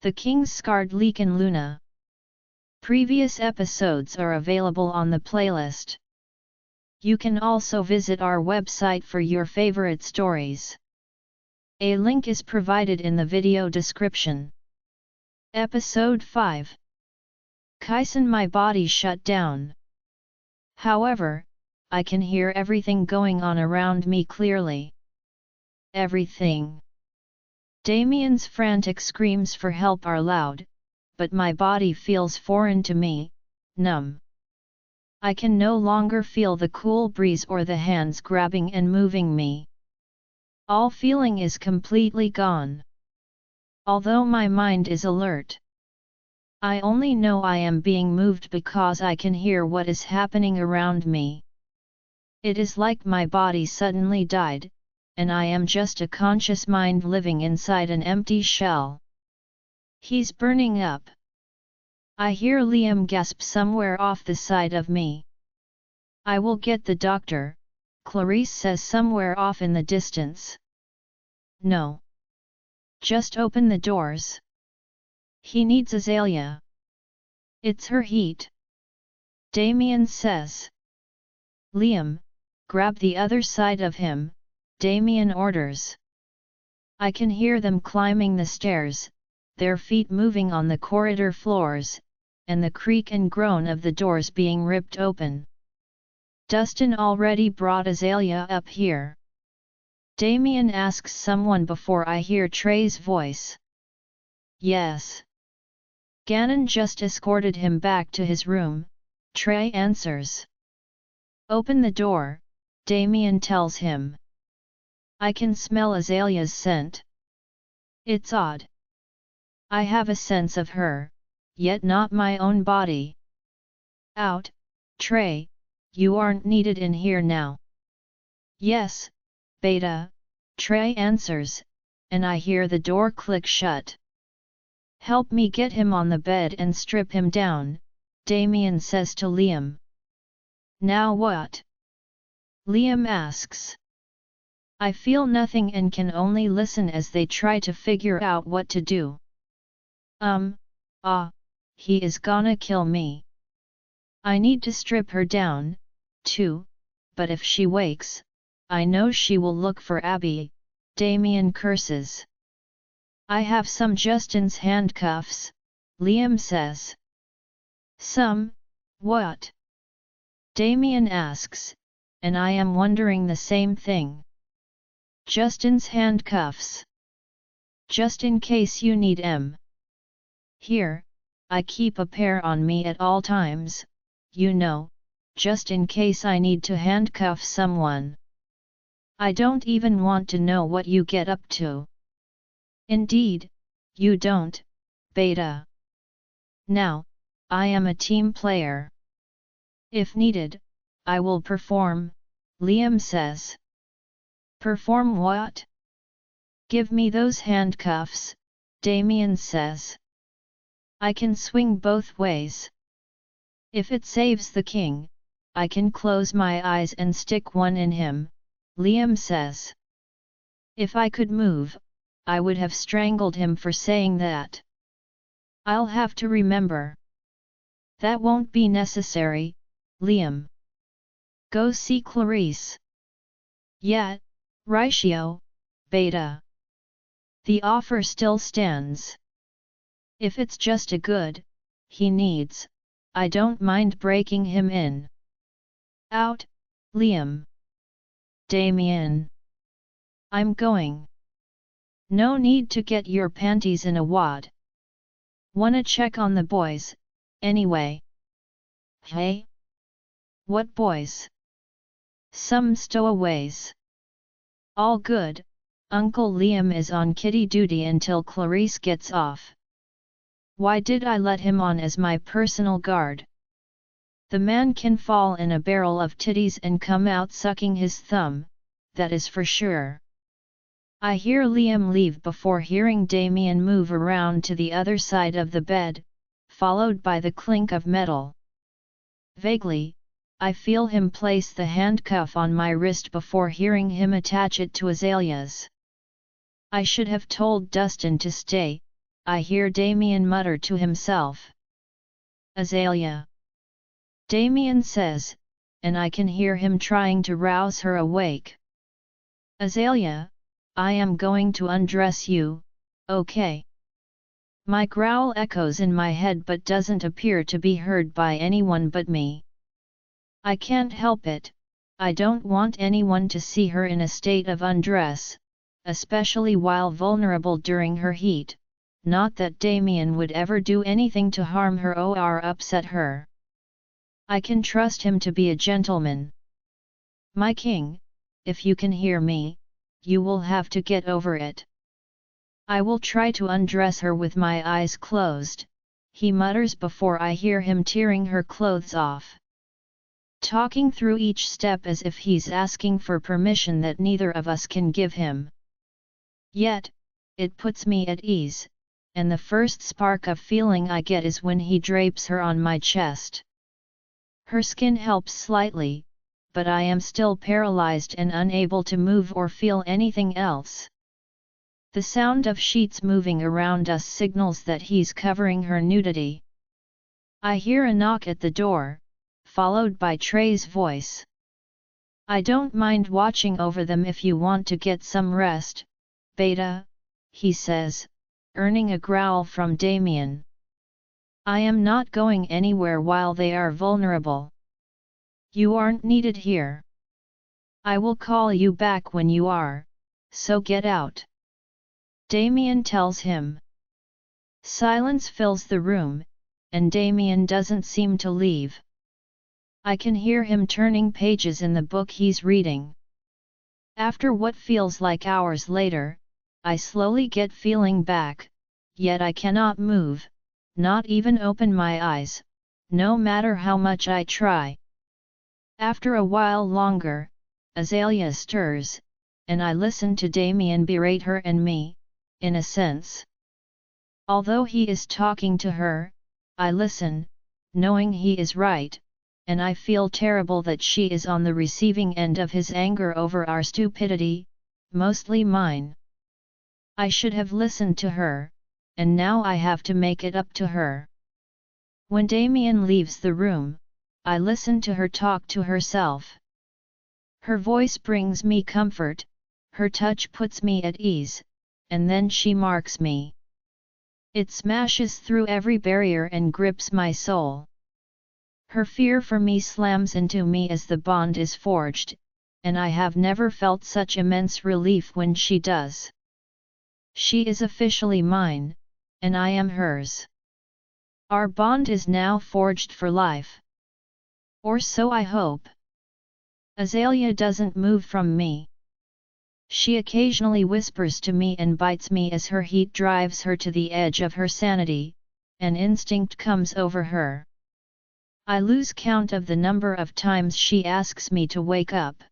The King's Scarred Leakin Luna. Previous episodes are available on the playlist. You can also visit our website for your favorite stories. A link is provided in the video description. Episode 5. Kyson. My body shut down. However, I can hear everything going on around me clearly. Everything. Damien's frantic screams for help are loud, but my body feels foreign to me, numb. I can no longer feel the cool breeze or the hands grabbing and moving me. All feeling is completely gone. Although my mind is alert, I only know I am being moved because I can hear what is happening around me. It is like my body suddenly died, and I am just a conscious mind living inside an empty shell. He's burning up. I hear Liam gasp somewhere off the side of me. I will get the doctor, Clarice says somewhere off in the distance. No. Just open the doors. He needs Azalea. It's her heat. Damien says. Liam, grab the other side of him, Damien orders. I can hear them climbing the stairs, their feet moving on the corridor floors, and the creak and groan of the doors being ripped open. Dustin already brought Azalea up here. Damien asks someone before I hear Trey's voice. Yes. Gannon just escorted him back to his room, Trey answers. Open the door, Damien tells him. I can smell Azalea's scent. It's odd. I have a sense of her, yet not my own body. Out, Trey, you aren't needed in here now. Yes, Beta, Trey answers, and I hear the door click shut. Help me get him on the bed and strip him down, Damien says to Liam. Now what? Liam asks. I feel nothing and can only listen as they try to figure out what to do. He is gonna kill me. I need to strip her down, too, but if she wakes, I know she will look for Abby, Damien curses. I have some Justin's handcuffs, Liam says. Some, what? Damien asks, and I am wondering the same thing. Justin's handcuffs. Just in case you need 'em. Here, I keep a pair on me at all times, you know, just in case I need to handcuff someone. I don't even want to know what you get up to. Indeed, you don't, Beta. Now, I am a team player. If needed, I will perform, Liam says. Perform what? Give me those handcuffs, Damien says. I can swing both ways. If it saves the king, I can close my eyes and stick one in him, Liam says. If I could move, I would have strangled him for saying that. I'll have to remember. That won't be necessary, Liam. Go see Clarice. Yeah, Ratio, Beta. The offer still stands. If it's just a good, he needs, I don't mind breaking him in. Out, Liam. Damien. I'm going. No need to get your panties in a wad. Wanna check on the boys, anyway. Hey? What boys? Some stowaways. All good, Uncle Liam is on kitty duty until Clarice gets off. Why did I let him on as my personal guard? The man can fall in a barrel of titties and come out sucking his thumb, that is for sure. I hear Liam leave before hearing Damien move around to the other side of the bed, followed by the clink of metal. Vaguely, I feel him place the handcuff on my wrist before hearing him attach it to Azalea's. I should have told Dustin to stay, I hear Damien mutter to himself. Azalea. Damien says, and I can hear him trying to rouse her awake. Azalea, I am going to undress you, okay? My growl echoes in my head but doesn't appear to be heard by anyone but me. I can't help it, I don't want anyone to see her in a state of undress, especially while vulnerable during her heat, not that Damien would ever do anything to harm her or upset her. I can trust him to be a gentleman. My king, if you can hear me, you will have to get over it. I will try to undress her with my eyes closed, he mutters before I hear him tearing her clothes off. Talking through each step as if he's asking for permission that neither of us can give him. Yet, it puts me at ease, and the first spark of feeling I get is when he drapes her on my chest. Her skin helps slightly, but I am still paralyzed and unable to move or feel anything else. The sound of sheets moving around us signals that he's covering her nudity. I hear a knock at the door, followed by Trey's voice. I don't mind watching over them if you want to get some rest, Beta, he says, earning a growl from Damien. I am not going anywhere while they are vulnerable. You aren't needed here. I will call you back when you are, so get out. Damien tells him. Silence fills the room, and Damien doesn't seem to leave. I can hear him turning pages in the book he's reading. After what feels like hours later, I slowly get feeling back, yet I cannot move, not even open my eyes, no matter how much I try. After a while longer, Azalea stirs, and I listen to Damien berate her and me, in a sense. Although he is talking to her, I listen, knowing he is right, and I feel terrible that she is on the receiving end of his anger over our stupidity, mostly mine. I should have listened to her, and now I have to make it up to her. When Damien leaves the room, I listen to her talk to herself. Her voice brings me comfort, her touch puts me at ease, and then she marks me. It smashes through every barrier and grips my soul. Her fear for me slams into me as the bond is forged, and I have never felt such immense relief when she does. She is officially mine, and I am hers. Our bond is now forged for life. Or so I hope. Azalea doesn't move from me. She occasionally whispers to me and bites me as her heat drives her to the edge of her sanity, and instinct comes over her. I lose count of the number of times she asks me to wake up.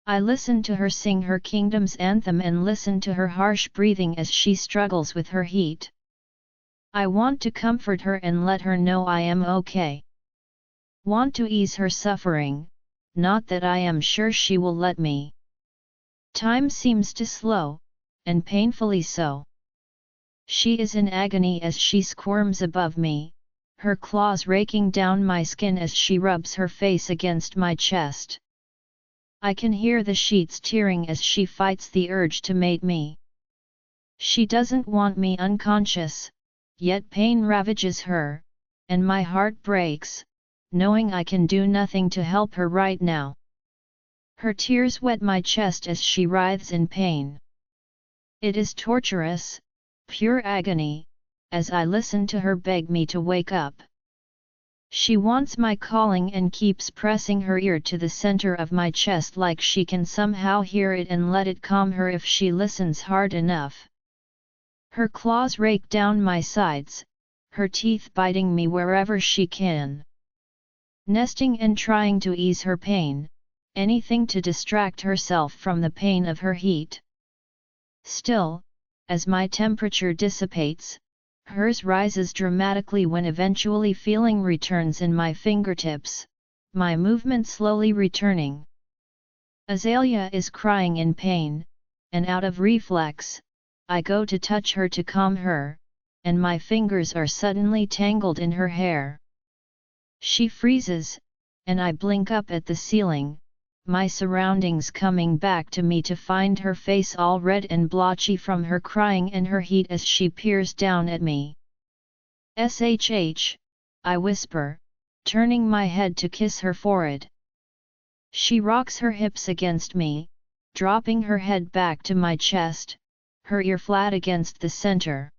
I listen to her sing her kingdom's anthem and listen to her harsh breathing as she struggles with her heat. I want to comfort her and let her know I am okay. Want to ease her suffering, not that I am sure she will let me. Time seems to slow, and painfully so. She is in agony as she squirms above me, her claws raking down my skin as she rubs her face against my chest. I can hear the sheets tearing as she fights the urge to mate me. She doesn't want me unconscious, yet pain ravages her, and my heart breaks, knowing I can do nothing to help her right now. Her tears wet my chest as she writhes in pain. It is torturous, pure agony, as I listen to her beg me to wake up. She wants my calling and keeps pressing her ear to the center of my chest like she can somehow hear it and let it calm her if she listens hard enough. Her claws rake down my sides, her teeth biting me wherever she can. Nesting and trying to ease her pain, anything to distract herself from the pain of her heat. Still, as my temperature dissipates, hers rises dramatically when eventually feeling returns in my fingertips, my movement slowly returning. Azalea is crying in pain, and out of reflex, I go to touch her to calm her, and my fingers are suddenly tangled in her hair. She freezes, and I blink up at the ceiling, my surroundings coming back to me to find her face all red and blotchy from her crying and her heat as she peers down at me. "SHH," I whisper, turning my head to kiss her forehead. She rocks her hips against me, dropping her head back to my chest, her ear flat against the center.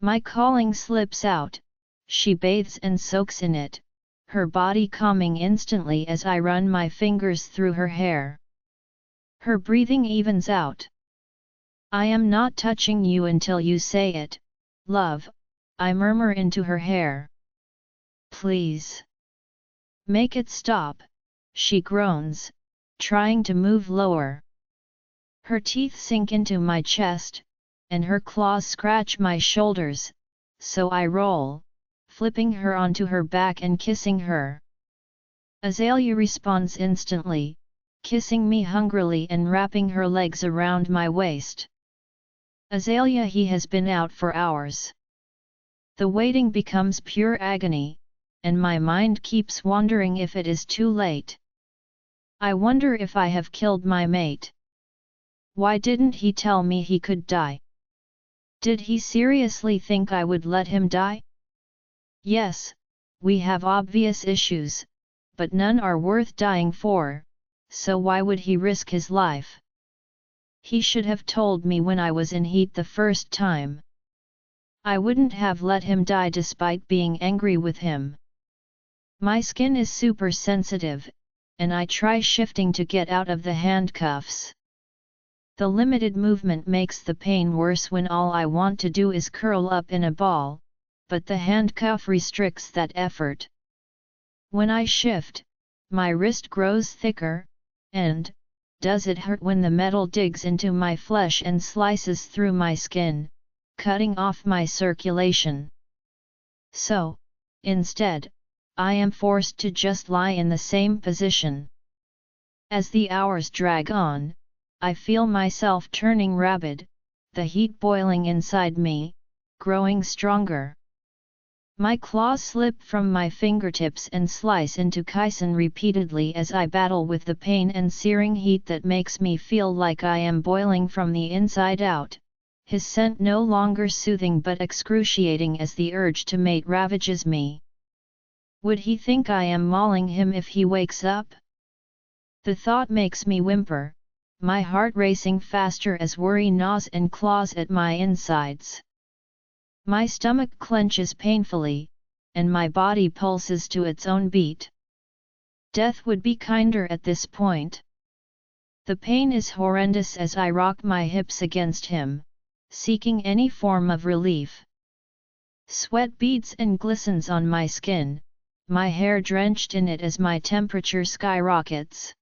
My calling slips out, she bathes and soaks in it, her body calming instantly as I run my fingers through her hair. Her breathing evens out. "I am not touching you until you say it, love," I murmur into her hair. "Please. Make it stop," she groans, trying to move lower. Her teeth sink into my chest, and her claws scratch my shoulders, so I roll, flipping her onto her back and kissing her. Azalea responds instantly, kissing me hungrily and wrapping her legs around my waist. "Azalea, he has been out for hours." The waiting becomes pure agony, and my mind keeps wondering if it is too late. I wonder if I have killed my mate. Why didn't he tell me he could die? Did he seriously think I would let him die? Yes, we have obvious issues, but none are worth dying for, so why would he risk his life? He should have told me when I was in heat the first time. I wouldn't have let him die despite being angry with him. My skin is super sensitive, and I try shifting to get out of the handcuffs. The limited movement makes the pain worse when all I want to do is curl up in a ball, but the handcuff restricts that effort. When I shift, my wrist grows thicker, and, does it hurt when the metal digs into my flesh and slices through my skin, cutting off my circulation. So, instead, I am forced to just lie in the same position. As the hours drag on, I feel myself turning rabid, the heat boiling inside me, growing stronger. My claws slip from my fingertips and slice into Kyson repeatedly as I battle with the pain and searing heat that makes me feel like I am boiling from the inside out, his scent no longer soothing but excruciating as the urge to mate ravages me. Would he think I am mauling him if he wakes up? The thought makes me whimper, my heart racing faster as worry gnaws and claws at my insides. My stomach clenches painfully, and my body pulses to its own beat. Death would be kinder at this point. The pain is horrendous as I rock my hips against him, seeking any form of relief. Sweat beads and glistens on my skin, my hair drenched in it as my temperature skyrockets.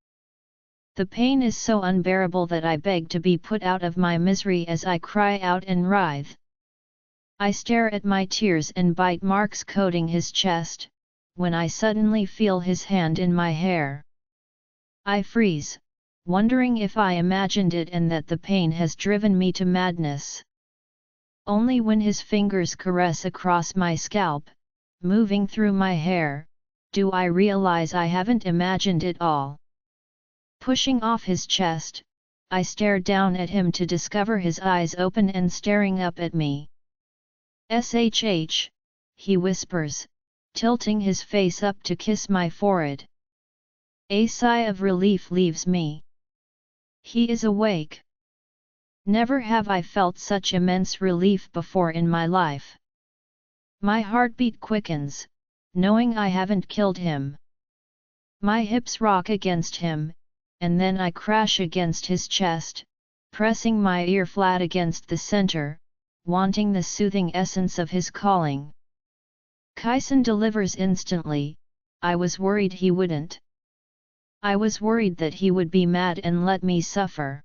The pain is so unbearable that I beg to be put out of my misery as I cry out and writhe. I stare at my tears and bite marks coating his chest, when I suddenly feel his hand in my hair. I freeze, wondering if I imagined it and that the pain has driven me to madness. Only when his fingers caress across my scalp, moving through my hair, do I realize I haven't imagined it all. Pushing off his chest, I stare down at him to discover his eyes open and staring up at me. "SHH," he whispers, tilting his face up to kiss my forehead. A sigh of relief leaves me. He is awake. Never have I felt such immense relief before in my life. My heartbeat quickens, knowing I haven't killed him. My hips rock against him, and then I crash against his chest, pressing my ear flat against the center, wanting the soothing essence of his calling. Kyson delivers instantly. I was worried he wouldn't. I was worried that he would be mad and let me suffer.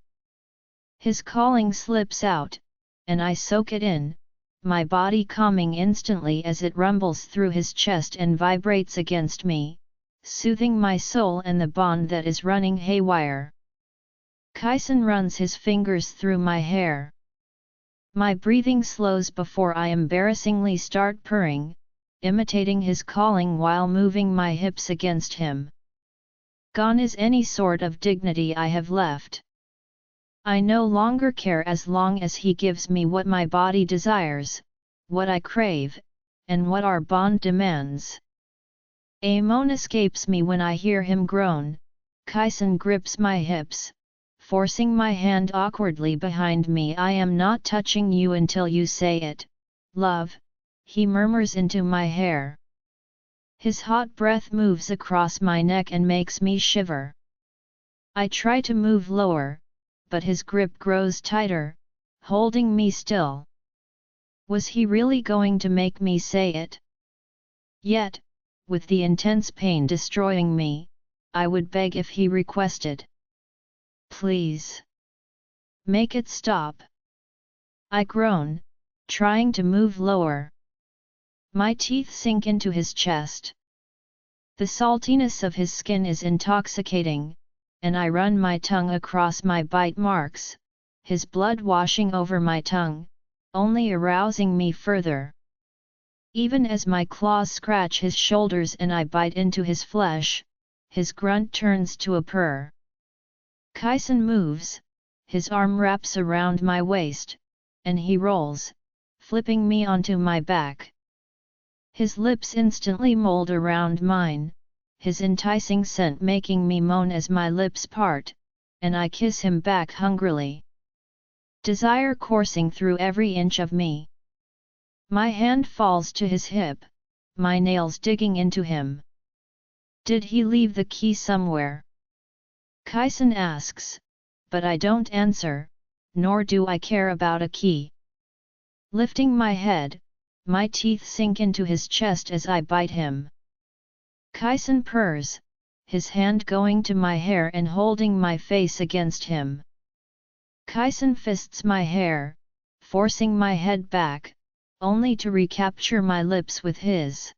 His calling slips out, and I soak it in, my body calming instantly as it rumbles through his chest and vibrates against me, soothing my soul and the bond that is running haywire. Kyson runs his fingers through my hair. My breathing slows before I embarrassingly start purring, imitating his calling while moving my hips against him. Gone is any sort of dignity I have left. I no longer care as long as he gives me what my body desires, what I crave, and what our bond demands. A moan escapes me when I hear him groan. Kyson grips my hips, forcing my hand awkwardly behind me. I am not touching you until you say it, love, he murmurs into my hair. His hot breath moves across my neck and makes me shiver. I try to move lower, but his grip grows tighter, holding me still. Was he really going to make me say it? Yet, with the intense pain destroying me, I would beg if he requested. Please. Make it stop. I groan, trying to move lower. My teeth sink into his chest. The saltiness of his skin is intoxicating, and I run my tongue across my bite marks, his blood washing over my tongue, only arousing me further. Even as my claws scratch his shoulders and I bite into his flesh, his grunt turns to a purr. Kyson moves, his arm wraps around my waist, and he rolls, flipping me onto my back. His lips instantly mold around mine, his enticing scent making me moan as my lips part, and I kiss him back hungrily. Desire coursing through every inch of me. My hand falls to his hip, my nails digging into him. Did he leave the key somewhere? Kyson asks, but I don't answer, nor do I care about a key. Lifting my head, my teeth sink into his chest as I bite him. Kyson purrs, his hand going to my hair and holding my face against him. Kyson fists my hair, forcing my head back, only to recapture my lips with his.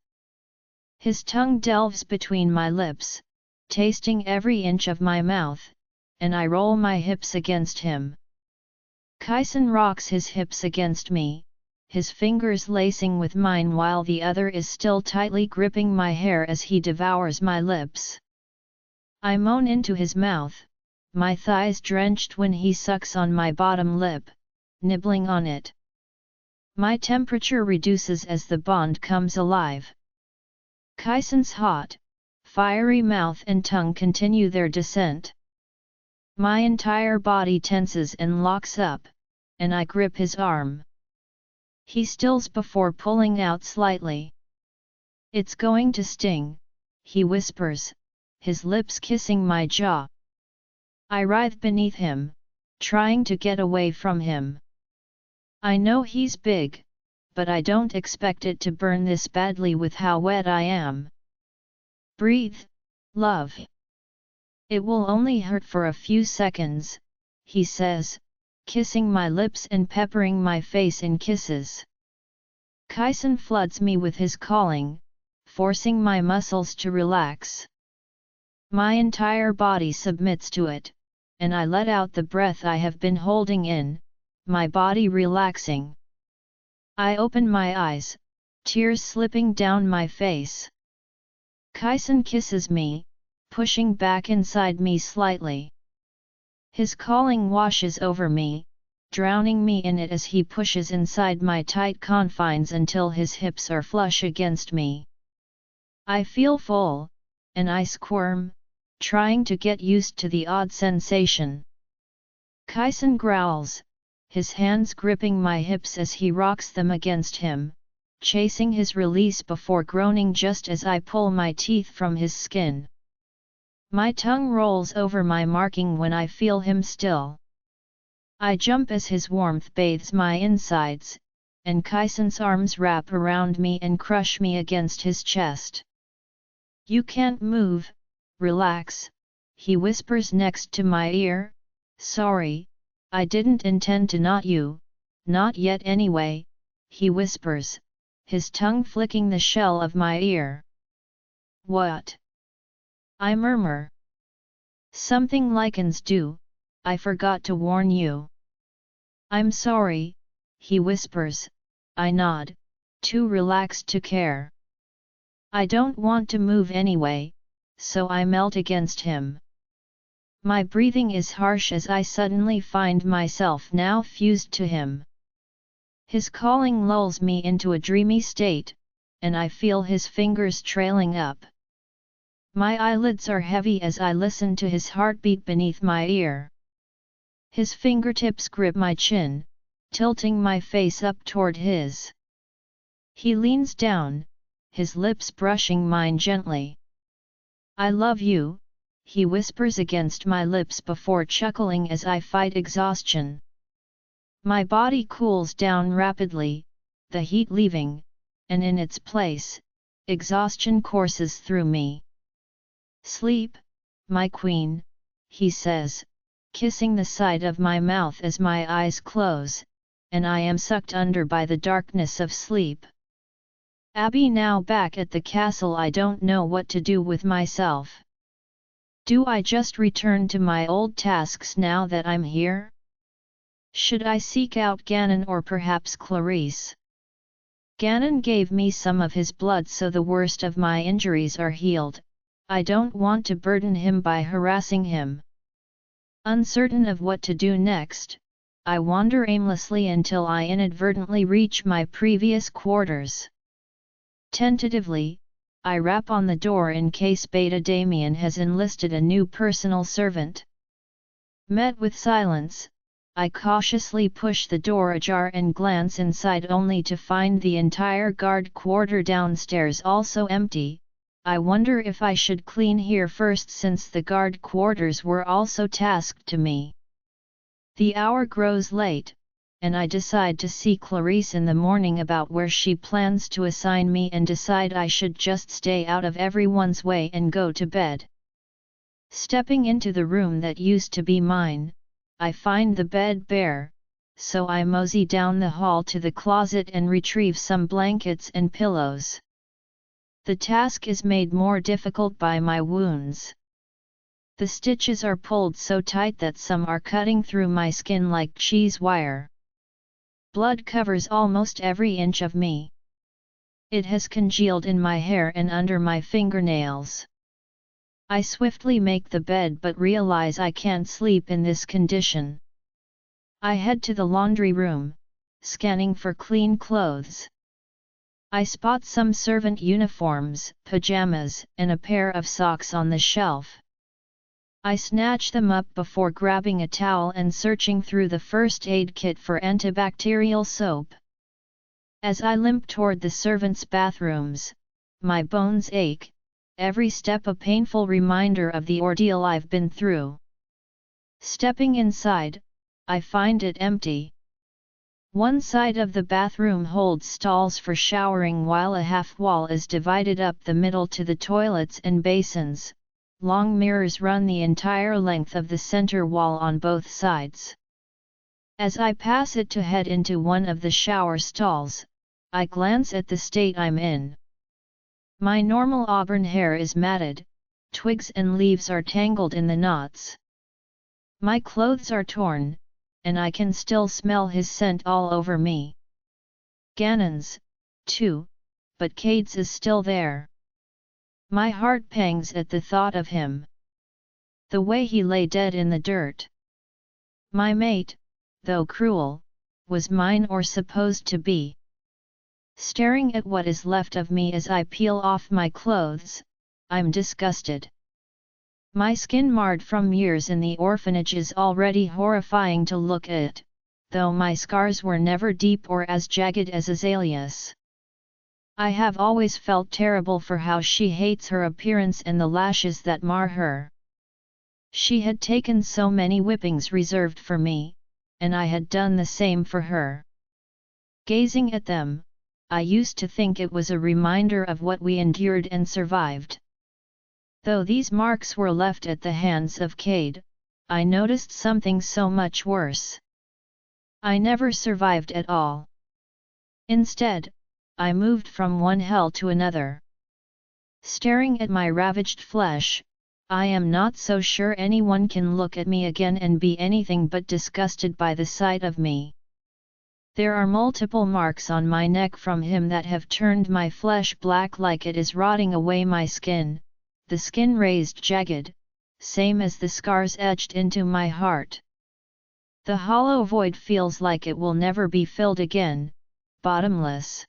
His tongue delves between my lips, tasting every inch of my mouth, and I roll my hips against him. Kyson rocks his hips against me, his fingers lacing with mine while the other is still tightly gripping my hair as he devours my lips. I moan into his mouth, my thighs drenched when he sucks on my bottom lip, nibbling on it. My temperature reduces as the bond comes alive. Kyson's hot, fiery mouth and tongue continue their descent. My entire body tenses and locks up, and I grip his arm. He stills before pulling out slightly. It's going to sting, he whispers, his lips kissing my jaw. I writhe beneath him, trying to get away from him. I know he's big, but I don't expect it to burn this badly with how wet I am. Breathe, love. It will only hurt for a few seconds, he says, kissing my lips and peppering my face in kisses. Kyson floods me with his calling, forcing my muscles to relax. My entire body submits to it, and I let out the breath I have been holding in, my body relaxing. I open my eyes, tears slipping down my face. Kyson kisses me, pushing back inside me slightly. His calling washes over me, drowning me in it as he pushes inside my tight confines until his hips are flush against me. I feel full, and I squirm, trying to get used to the odd sensation. Kyson growls, his hands gripping my hips as he rocks them against him, chasing his release before groaning just as I pull my teeth from his skin. My tongue rolls over my marking when I feel him still. I jump as his warmth bathes my insides, and Kyson's arms wrap around me and crush me against his chest. You can't move, relax, he whispers next to my ear. Sorry, I didn't intend to knot you, not yet anyway, he whispers, his tongue flicking the shell of my ear. What? I murmur. Something lichens do, I forgot to warn you. I'm sorry, he whispers. I nod, too relaxed to care. I don't want to move anyway, so I melt against him. My breathing is harsh as I suddenly find myself now fused to him. His calling lulls me into a dreamy state, and I feel his fingers trailing up. My eyelids are heavy as I listen to his heartbeat beneath my ear. His fingertips grip my chin, tilting my face up toward his. He leans down, his lips brushing mine gently. I love you, he whispers against my lips before chuckling as I fight exhaustion. My body cools down rapidly, the heat leaving, and in its place, exhaustion courses through me. Sleep, my queen, he says, kissing the side of my mouth as my eyes close, and I am sucked under by the darkness of sleep. Abby, now back at the castle, I don't know what to do with myself. Do I just return to my old tasks now that I'm here? Should I seek out Ganon or perhaps Clarice? Ganon gave me some of his blood, so the worst of my injuries are healed. I don't want to burden him by harassing him. Uncertain of what to do next, I wander aimlessly until I inadvertently reach my previous quarters. Tentatively, I rap on the door in case Beta Damien has enlisted a new personal servant. Met with silence, I cautiously push the door ajar and glance inside only to find the entire guard quarter downstairs also empty. I wonder if I should clean here first, since the guard quarters were also tasked to me. The hour grows late, and I decide to see Clarice in the morning about where she plans to assign me, and decide I should just stay out of everyone's way and go to bed. Stepping into the room that used to be mine, I find the bed bare, so I mosey down the hall to the closet and retrieve some blankets and pillows. The task is made more difficult by my wounds. The stitches are pulled so tight that some are cutting through my skin like cheese wire. Blood covers almost every inch of me. It has congealed in my hair and under my fingernails. I swiftly make the bed but realize I can't sleep in this condition. I head to the laundry room, scanning for clean clothes. I spot some servant uniforms, pajamas, and a pair of socks on the shelf. I snatch them up before grabbing a towel and searching through the first aid kit for antibacterial soap. As I limp toward the servants' bathrooms, my bones ache, every step a painful reminder of the ordeal I've been through. Stepping inside, I find it empty. One side of the bathroom holds stalls for showering while a half wall is divided up the middle to the toilets and basins. Long mirrors run the entire length of the center wall on both sides. As I pass it to head into one of the shower stalls, I glance at the state I'm in. My normal auburn hair is matted, twigs and leaves are tangled in the knots. My clothes are torn, and I can still smell his scent all over me. Ganon's, too, but Cade's is still there. My heart pangs at the thought of him. The way he lay dead in the dirt. My mate, though cruel, was mine or supposed to be. Staring at what is left of me as I peel off my clothes, I'm disgusted. My skin marred from years in the orphanage is already horrifying to look at, though my scars were never deep or as jagged as Azalea's. I have always felt terrible for how she hates her appearance and the lashes that mar her. She had taken so many whippings reserved for me, and I had done the same for her. Gazing at them, I used to think it was a reminder of what we endured and survived. Though these marks were left at the hands of Cade, I noticed something so much worse. I never survived at all. Instead, I moved from one hell to another. Staring at my ravaged flesh, I am not so sure anyone can look at me again and be anything but disgusted by the sight of me. There are multiple marks on my neck from him that have turned my flesh black like it is rotting away my skin, the skin raised jagged, same as the scars etched into my heart. The hollow void feels like it will never be filled again, bottomless.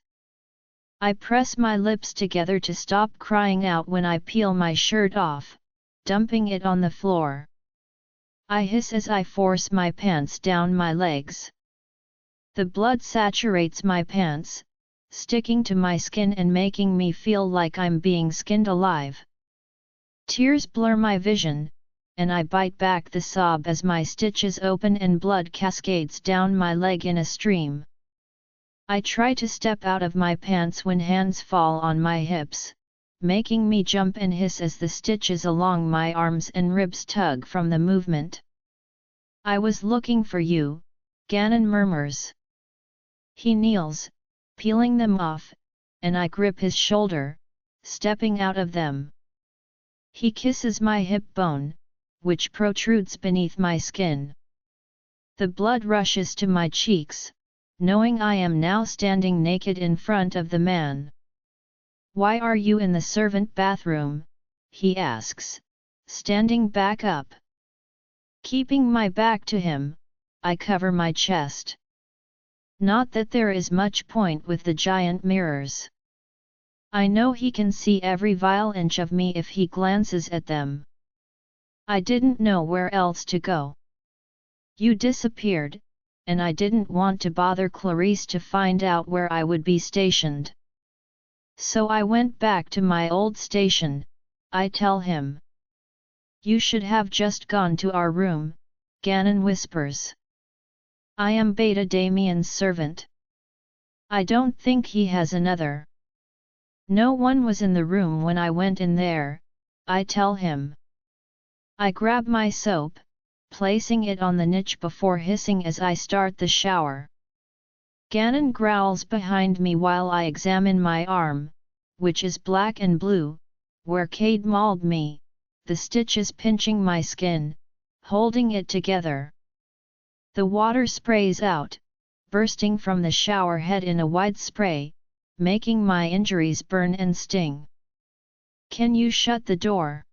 I press my lips together to stop crying out when I peel my shirt off, dumping it on the floor. I hiss as I force my pants down my legs. The blood saturates my pants, sticking to my skin and making me feel like I'm being skinned alive. Tears blur my vision, and I bite back the sob as my stitches open and blood cascades down my leg in a stream. I try to step out of my pants when hands fall on my hips, making me jump and hiss as the stitches along my arms and ribs tug from the movement. I was looking for you, Ganon murmurs. He kneels, peeling them off, and I grip his shoulder, stepping out of them. He kisses my hip bone, which protrudes beneath my skin. The blood rushes to my cheeks, knowing I am now standing naked in front of the man. "Why are you in the servant bathroom?" he asks, standing back up. Keeping my back to him, I cover my chest. Not that there is much point with the giant mirrors. I know he can see every vile inch of me if he glances at them. I didn't know where else to go. You disappeared, and I didn't want to bother Clarice to find out where I would be stationed. So I went back to my old station, I tell him. You should have just gone to our room, Ganon whispers. I am Beta Damien's servant. I don't think he has another. No one was in the room when I went in there, I tell him. I grab my soap, placing it on the niche before hissing as I start the shower. Ganon growls behind me while I examine my arm, which is black and blue, where Cade mauled me, the stitches pinching my skin, holding it together. The water sprays out, bursting from the shower head in a wide spray, making my injuries burn and sting. Can you shut the door?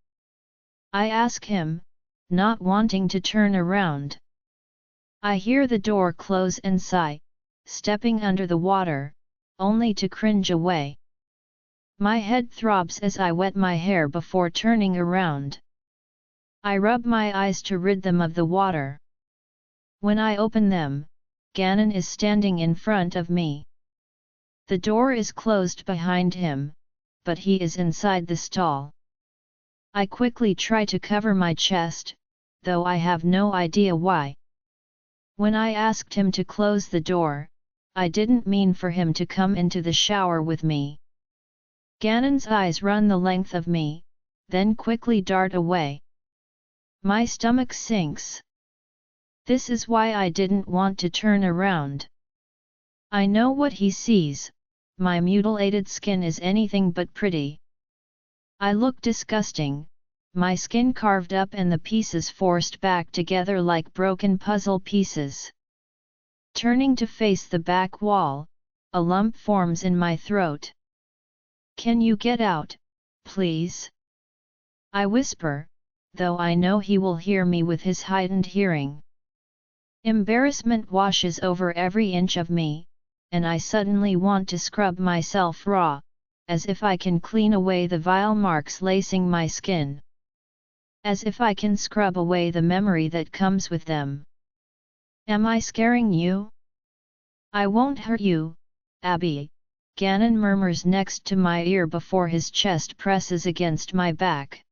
I ask him, not wanting to turn around. I hear the door close and sigh, stepping under the water, only to cringe away. My head throbs as I wet my hair before turning around. I rub my eyes to rid them of the water. When I open them, Ganon is standing in front of me. The door is closed behind him, but he is inside the stall. I quickly try to cover my chest, though I have no idea why. When I asked him to close the door, I didn't mean for him to come into the shower with me. Ganon's eyes run the length of me, then quickly dart away. My stomach sinks. This is why I didn't want to turn around. I know what he sees, my mutilated skin is anything but pretty. I look disgusting, my skin carved up and the pieces forced back together like broken puzzle pieces. Turning to face the back wall, a lump forms in my throat. Can you get out, please? I whisper, though I know he will hear me with his heightened hearing. Embarrassment washes over every inch of me, and I suddenly want to scrub myself raw, as if I can clean away the vile marks lacing my skin. As if I can scrub away the memory that comes with them. Am I scaring you? I won't hurt you, Abby, Ganon murmurs next to my ear before his chest presses against my back.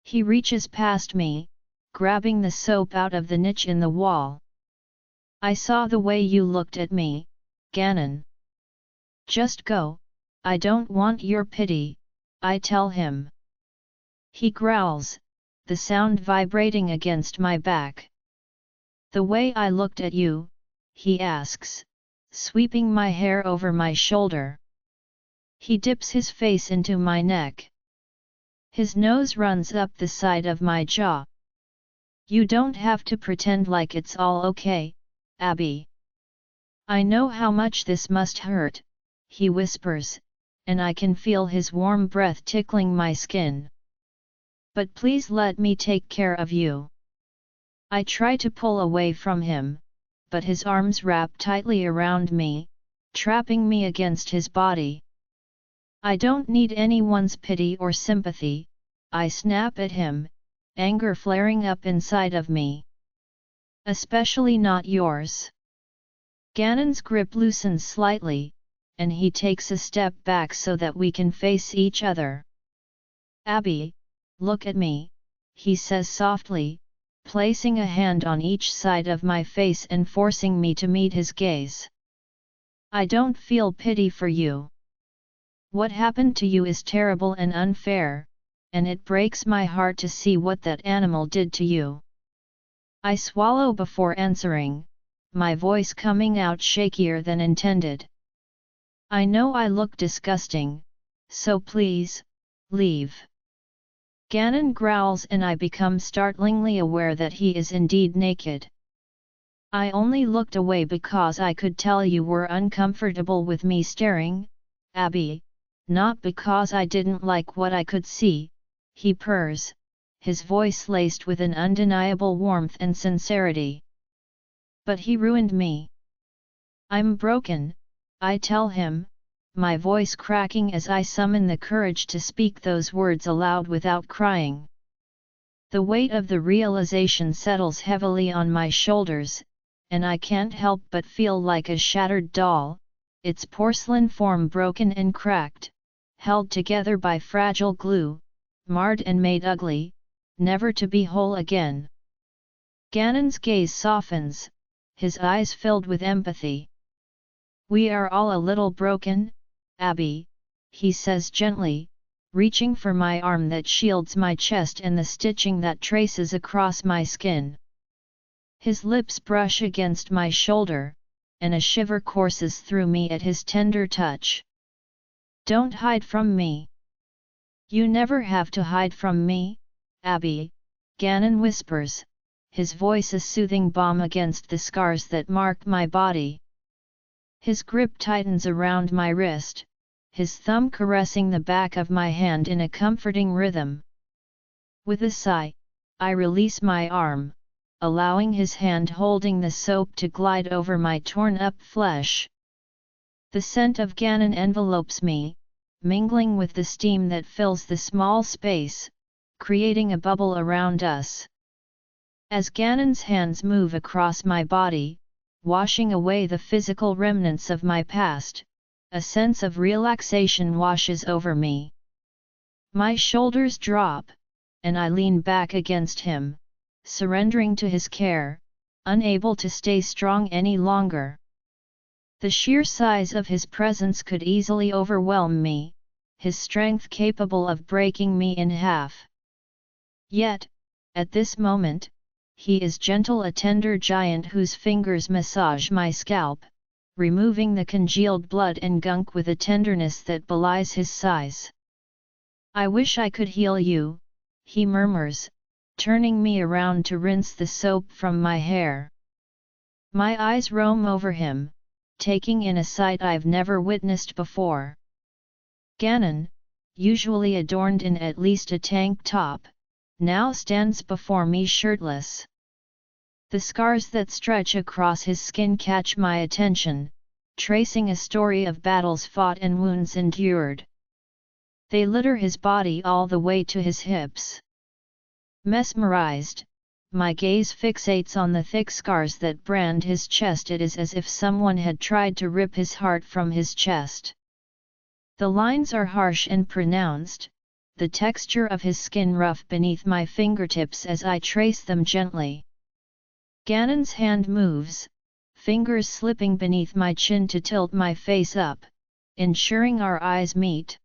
He reaches past me, grabbing the soap out of the niche in the wall. I saw the way you looked at me, Ganon. Just go, I don't want your pity, I tell him. He growls, the sound vibrating against my back. The way I looked at you, he asks, sweeping my hair over my shoulder. He dips his face into my neck. His nose runs up the side of my jaw. You don't have to pretend like it's all okay, Abby. I know how much this must hurt, he whispers, and I can feel his warm breath tickling my skin. But please let me take care of you. I try to pull away from him, but his arms wrap tightly around me, trapping me against his body. I don't need anyone's pity or sympathy, I snap at him, anger flaring up inside of me. Especially not yours. Ganon's grip loosens slightly, and he takes a step back so that we can face each other. Abby, look at me, he says softly, placing a hand on each side of my face and forcing me to meet his gaze. I don't feel pity for you. What happened to you is terrible and unfair, and it breaks my heart to see what that animal did to you. I swallow before answering, my voice coming out shakier than intended. I know I look disgusting, so please, leave. Ganon growls and I become startlingly aware that he is indeed naked. I only looked away because I could tell you were uncomfortable with me staring, Abby, not because I didn't like what I could see, he purrs, his voice laced with an undeniable warmth and sincerity. But he ruined me. I'm broken, I tell him, my voice cracking as I summon the courage to speak those words aloud without crying. The weight of the realization settles heavily on my shoulders, and I can't help but feel like a shattered doll, its porcelain form broken and cracked, held together by fragile glue, marred and made ugly, never to be whole again. Ganon's gaze softens, his eyes filled with empathy. We are all a little broken, Abby, he says gently, reaching for my arm that shields my chest and the stitching that traces across my skin. His lips brush against my shoulder, and a shiver courses through me at his tender touch. Don't hide from me. You never have to hide from me, Abby, Ganon whispers, his voice a soothing balm against the scars that mark my body. His grip tightens around my wrist, his thumb caressing the back of my hand in a comforting rhythm. With a sigh, I release my arm, allowing his hand holding the soap to glide over my torn-up flesh. The scent of Ganon envelopes me, mingling with the steam that fills the small space, creating a bubble around us. As Ganon's hands move across my body, washing away the physical remnants of my past, a sense of relaxation washes over me. My shoulders drop, and I lean back against him, surrendering to his care, unable to stay strong any longer. The sheer size of his presence could easily overwhelm me, his strength capable of breaking me in half. Yet, at this moment, he is gentle, a tender giant whose fingers massage my scalp, removing the congealed blood and gunk with a tenderness that belies his size. I wish I could heal you, he murmurs, turning me around to rinse the soap from my hair. My eyes roam over him, taking in a sight I've never witnessed before. Ganon, usually adorned in at least a tank top, now stands before me shirtless. The scars that stretch across his skin catch my attention, tracing a story of battles fought and wounds endured. They litter his body all the way to his hips. Mesmerized, my gaze fixates on the thick scars that brand his chest. It is as if someone had tried to rip his heart from his chest. The lines are harsh and pronounced, the texture of his skin rough beneath my fingertips as I trace them gently. Ganon's hand moves, fingers slipping beneath my chin to tilt my face up, ensuring our eyes meet.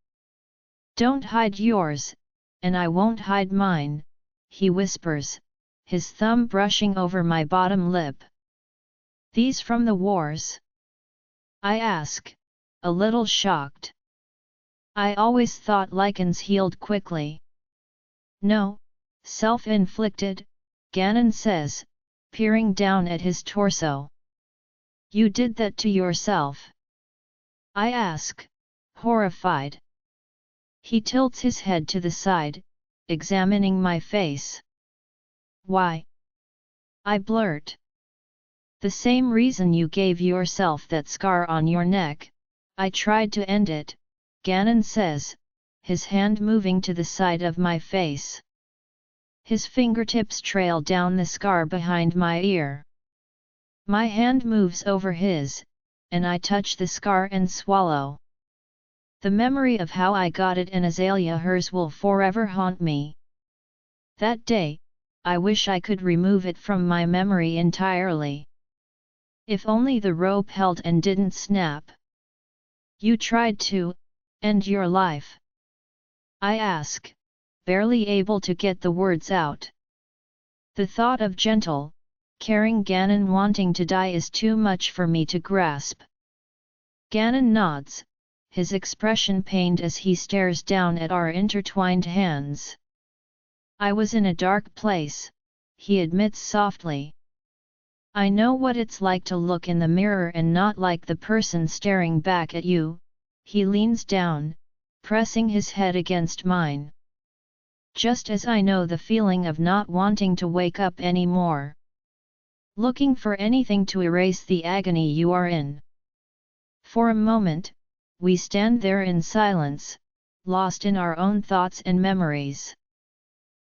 Don't hide yours, and I won't hide mine, he whispers, his thumb brushing over my bottom lip. These from the wars? I ask, a little shocked. I always thought lichens healed quickly. No, self-inflicted, Ganon says, peering down at his torso. You did that to yourself? I ask, horrified. He tilts his head to the side, examining my face. Why? I blurt. The same reason you gave yourself that scar on your neck. I tried to end it, Ganon says, his hand moving to the side of my face. His fingertips trail down the scar behind my ear. My hand moves over his, and I touch the scar and swallow. The memory of how I got it in Azalea hers will forever haunt me. That day, I wish I could remove it from my memory entirely. If only the rope held and didn't snap. You tried to end your life? I ask, barely able to get the words out. The thought of gentle, caring Ganon wanting to die is too much for me to grasp. Ganon nods, his expression pained as he stares down at our intertwined hands. I was in a dark place, he admits softly. I know what it's like to look in the mirror and not like the person staring back at you. He leans down, pressing his head against mine. Just as I know the feeling of not wanting to wake up anymore. Looking for anything to erase the agony you are in. For a moment, we stand there in silence, lost in our own thoughts and memories.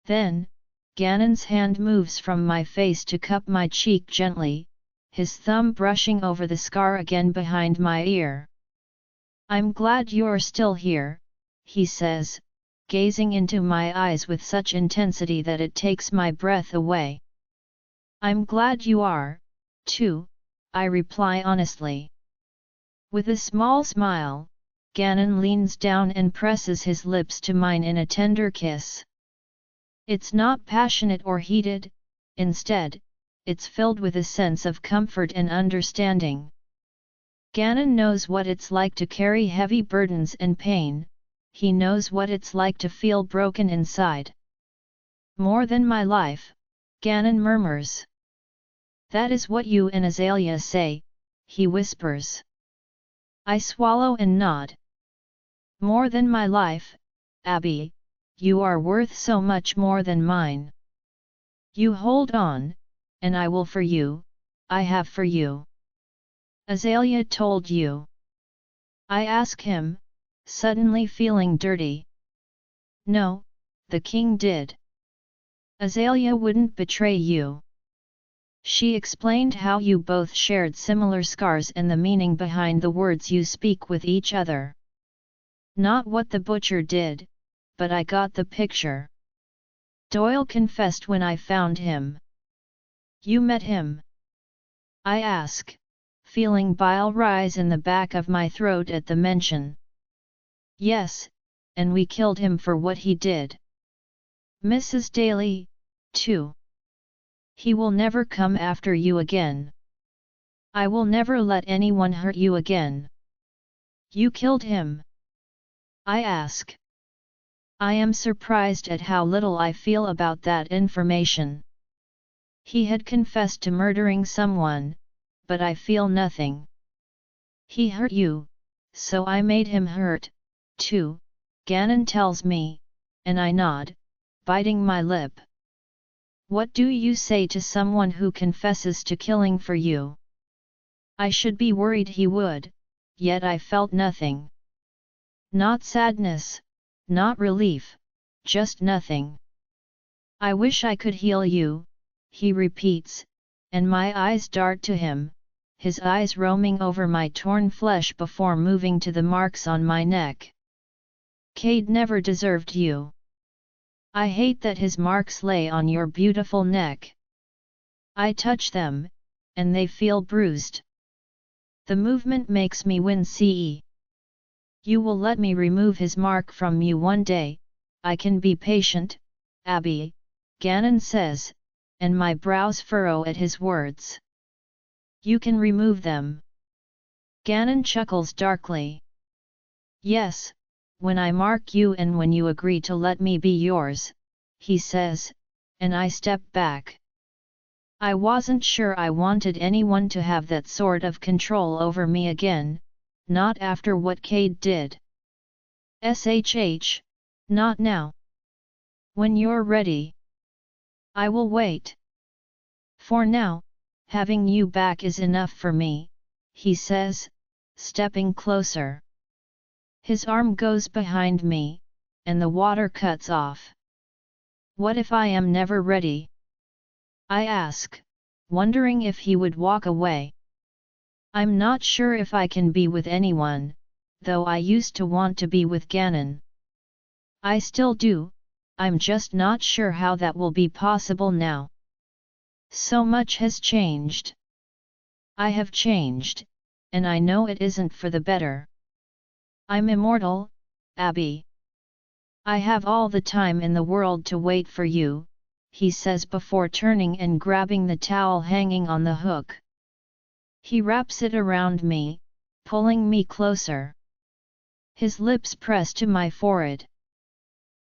Then, Ganon's hand moves from my face to cup my cheek gently, his thumb brushing over the scar again behind my ear. I'm glad you're still here, he says, gazing into my eyes with such intensity that it takes my breath away. I'm glad you are, too, I reply honestly. With a small smile, Ganon leans down and presses his lips to mine in a tender kiss. It's not passionate or heated, instead, it's filled with a sense of comfort and understanding. Ganon knows what it's like to carry heavy burdens and pain, he knows what it's like to feel broken inside. More than my life, Ganon murmurs. That is what you and Azalea say, he whispers. I swallow and nod. More than my life, Abby, you are worth so much more than mine. You hold on, and I will for you, I have for you. Azalea told you. I ask him, suddenly feeling dirty. No, the king did. Azalea wouldn't betray you. She explained how you both shared similar scars and the meaning behind the words you speak with each other. Not what the butcher did, but I got the picture. Doyle confessed when I found him. You met him? I ask, feeling bile rise in the back of my throat at the mention. Yes, and we killed him for what he did. Mrs. Daly, too. He will never come after you again. I will never let anyone hurt you again. You killed him? I ask. I am surprised at how little I feel about that information. He had confessed to murdering someone, but I feel nothing. He hurt you, so I made him hurt, too, Ganon tells me, and I nod, biting my lip. What do you say to someone who confesses to killing for you? I should be worried he would, yet I felt nothing. Not sadness, not relief, just nothing. I wish I could heal you, he repeats, and my eyes dart to him, his eyes roaming over my torn flesh before moving to the marks on my neck. Cade never deserved you. I hate that his marks lay on your beautiful neck. I touch them, and they feel bruised. The movement makes me wince. You will let me remove his mark from you one day, I can be patient, Abby, Ganon says, and my brows furrow at his words. You can remove them. Ganon chuckles darkly. Yes, when I mark you and when you agree to let me be yours, he says, and I step back. I wasn't sure I wanted anyone to have that sort of control over me again, not after what Cade did. SHH, not now. When you're ready. I will wait. For now, having you back is enough for me, he says, stepping closer. His arm goes behind me, and the water cuts off. What if I am never ready? I ask, wondering if he would walk away. I'm not sure if I can be with anyone, though I used to want to be with Ganon. I still do, I'm just not sure how that will be possible now. So much has changed. I have changed, and I know it isn't for the better. I'm immortal, Abby. I have all the time in the world to wait for you, he says before turning and grabbing the towel hanging on the hook. He wraps it around me, pulling me closer. His lips press to my forehead.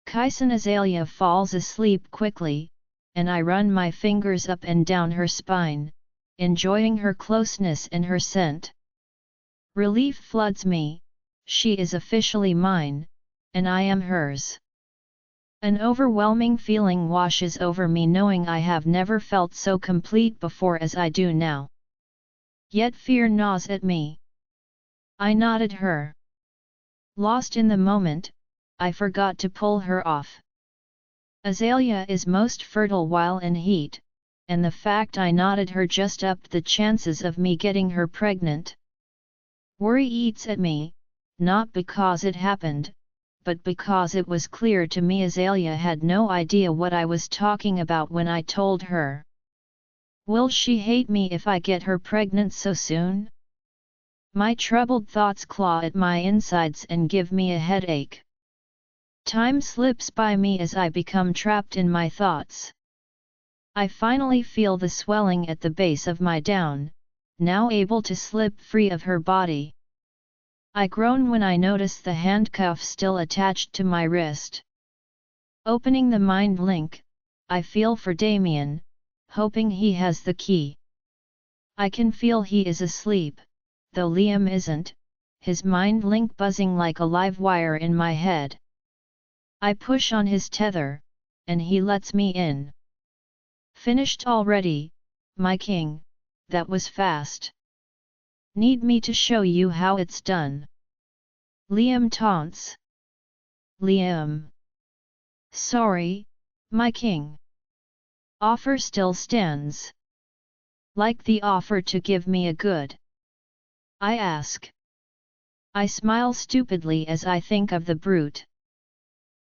Kyson Azalea falls asleep quickly, and I run my fingers up and down her spine, enjoying her closeness and her scent. Relief floods me, she is officially mine, and I am hers. An overwhelming feeling washes over me knowing I have never felt so complete before as I do now. Yet fear gnaws at me. I nod at her. Lost in the moment, I forgot to pull her off. Azalea is most fertile while in heat, and the fact I nodded her just upped the chances of me getting her pregnant. Worry eats at me, not because it happened, but because it was clear to me Azalea had no idea what I was talking about when I told her. Will she hate me if I get her pregnant so soon? My troubled thoughts claw at my insides and give me a headache. Time slips by me as I become trapped in my thoughts. I finally feel the swelling at the base of my down, now able to slip free of her body. I groan when I notice the handcuff still attached to my wrist. Opening the mind link, I feel for Damien, hoping he has the key. I can feel he is asleep, though Liam isn't, his mind link buzzing like a live wire in my head. I push on his tether, and he lets me in. Finished already, my king, that was fast. Need me to show you how it's done? Liam taunts. Liam. Sorry, my king. Offer still stands. Like the offer to give me a good? I ask. I smile stupidly as I think of the brute.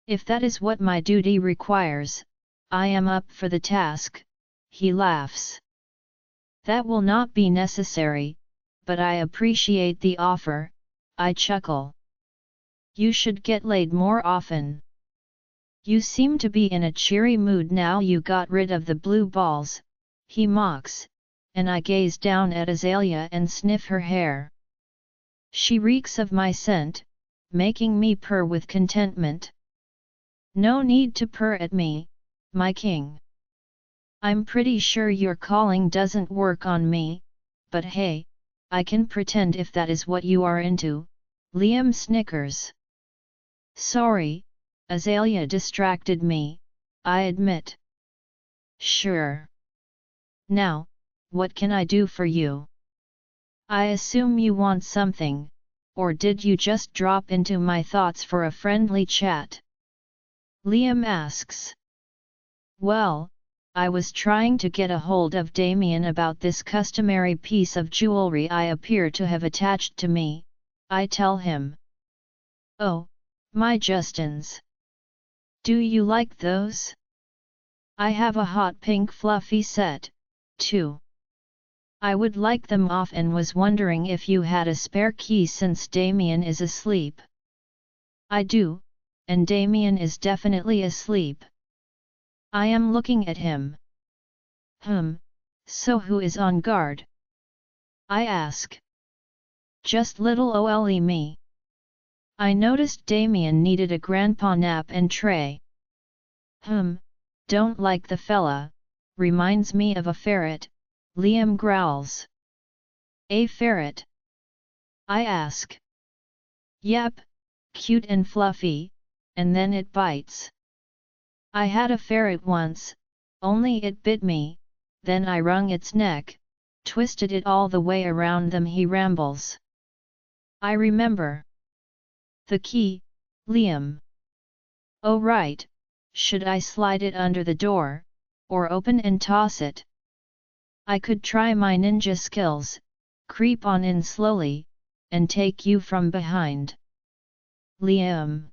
If that is what my duty requires, I am up for the task, he laughs. That will not be necessary, but I appreciate the offer, I chuckle. You should get laid more often. You seem to be in a cheery mood now you got rid of the blue balls, he mocks, and I gaze down at Azalea and sniff her hair. She reeks of my scent, making me purr with contentment. No need to purr at me, my king. I'm pretty sure your calling doesn't work on me, but hey, I can pretend if that is what you are into, Liam snickers. Sorry, Azalea distracted me, I admit. Sure. Now, what can I do for you? I assume you want something, or did you just drop into my thoughts for a friendly chat? Liam asks. Well, I was trying to get a hold of Damien about this customary piece of jewelry I appear to have attached to me, I tell him. Oh, my Justins. Do you like those? I have a hot pink fluffy set, too. I would like them off and was wondering if you had a spare key since Damien is asleep. I do, and Damien is definitely asleep. I am looking at him. So who is on guard? I ask. Just little ole me. I noticed Damien needed a grandpa nap and tray. Don't like the fella, reminds me of a ferret, Liam growls. A ferret? I ask. Yep, cute and fluffy, and then it bites. I had a ferret once, only it bit me, then I wrung its neck, twisted it all the way around them, he rambles. I remember. The key, Liam. Oh right, should I slide it under the door, or open and toss it? I could try my ninja skills, creep on in slowly, and take you from behind. Liam.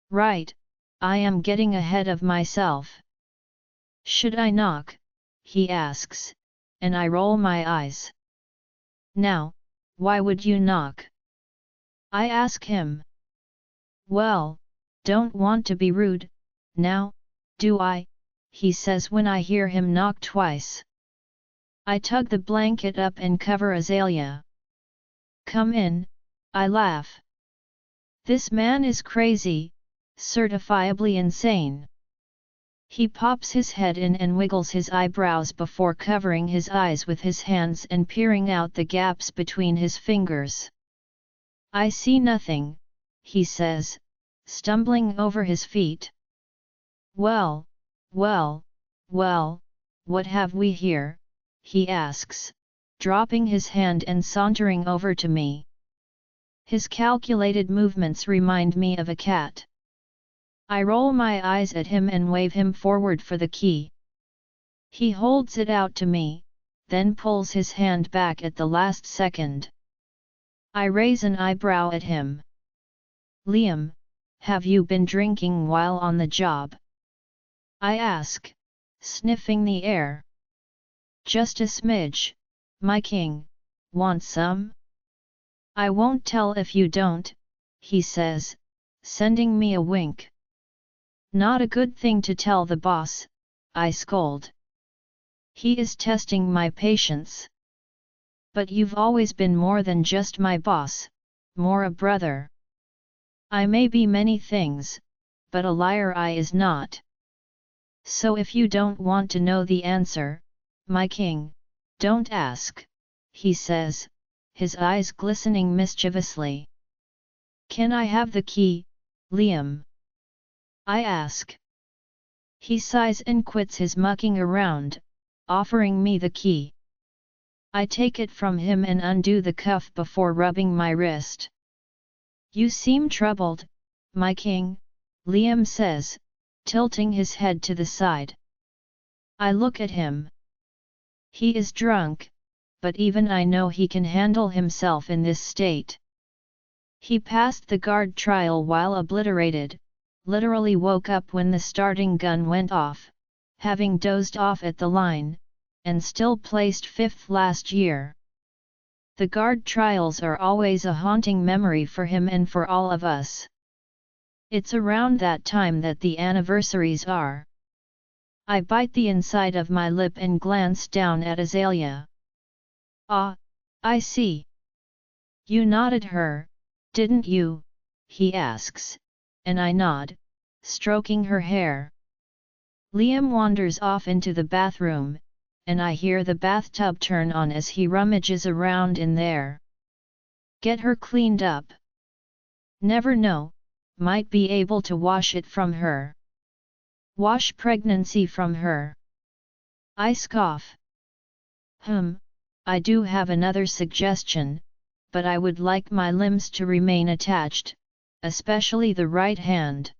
Right, I am getting ahead of myself. Should I knock? He asks, and I roll my eyes. Now, why would you knock? I ask him. Well, don't want to be rude, now, do I? He says when I hear him knock twice. I tug the blanket up and cover Azalea. Come in, I laugh. This man is crazy, certifiably insane. He pops his head in and wiggles his eyebrows before covering his eyes with his hands and peering out the gaps between his fingers. I see nothing, he says, stumbling over his feet. Well, well, well, what have we here? He asks, dropping his hand and sauntering over to me. His calculated movements remind me of a cat. I roll my eyes at him and wave him forward for the key. He holds it out to me, then pulls his hand back at the last second. I raise an eyebrow at him. Liam, have you been drinking while on the job? I ask, sniffing the air. Just a smidge, my king, want some? I won't tell if you don't, he says, sending me a wink. Not a good thing to tell the boss, I scold. He is testing my patience. But you've always been more than just my boss, more a brother. I may be many things, but a liar I is not. So if you don't want to know the answer, my king, don't ask, he says, his eyes glistening mischievously. Can I have the key, Liam? I ask. He sighs and quits his mucking around, offering me the key. I take it from him and undo the cuff before rubbing my wrist. You seem troubled, my king, Liam says, tilting his head to the side. I look at him. He is drunk, but even I know he can handle himself in this state. He passed the guard trial while obliterated, literally woke up when the starting gun went off, having dozed off at the line, and still placed 5th last year. The guard trials are always a haunting memory for him and for all of us. It's around that time that the anniversaries are. I bite the inside of my lip and glance down at Azalea. Ah, I see. You nodded her, didn't you? He asks, and I nod, stroking her hair. Liam wanders off into the bathroom, and I hear the bathtub turn on as he rummages around in there. Get her cleaned up. Never know, might be able to wash it from her. Wash pregnancy from her. I scoff. I do have another suggestion, but I would like my limbs to remain attached, especially the right hand.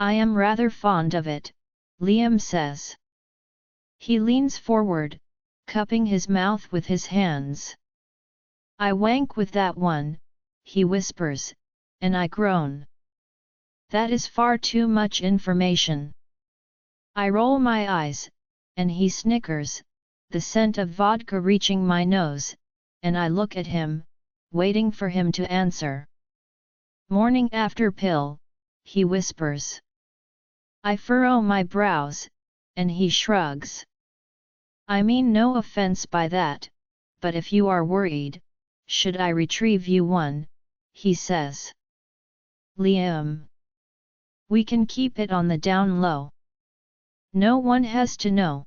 I am rather fond of it, Liam says. He leans forward, cupping his mouth with his hands. I wank with that one, he whispers, and I groan. That is far too much information. I roll my eyes, and he snickers, the scent of vodka reaching my nose, and I look at him, waiting for him to answer. Morning after pill, he whispers. I furrow my brows, and he shrugs. I mean no offense by that, but if you are worried, should I retrieve you one, he says. Liam. We can keep it on the down low. No one has to know.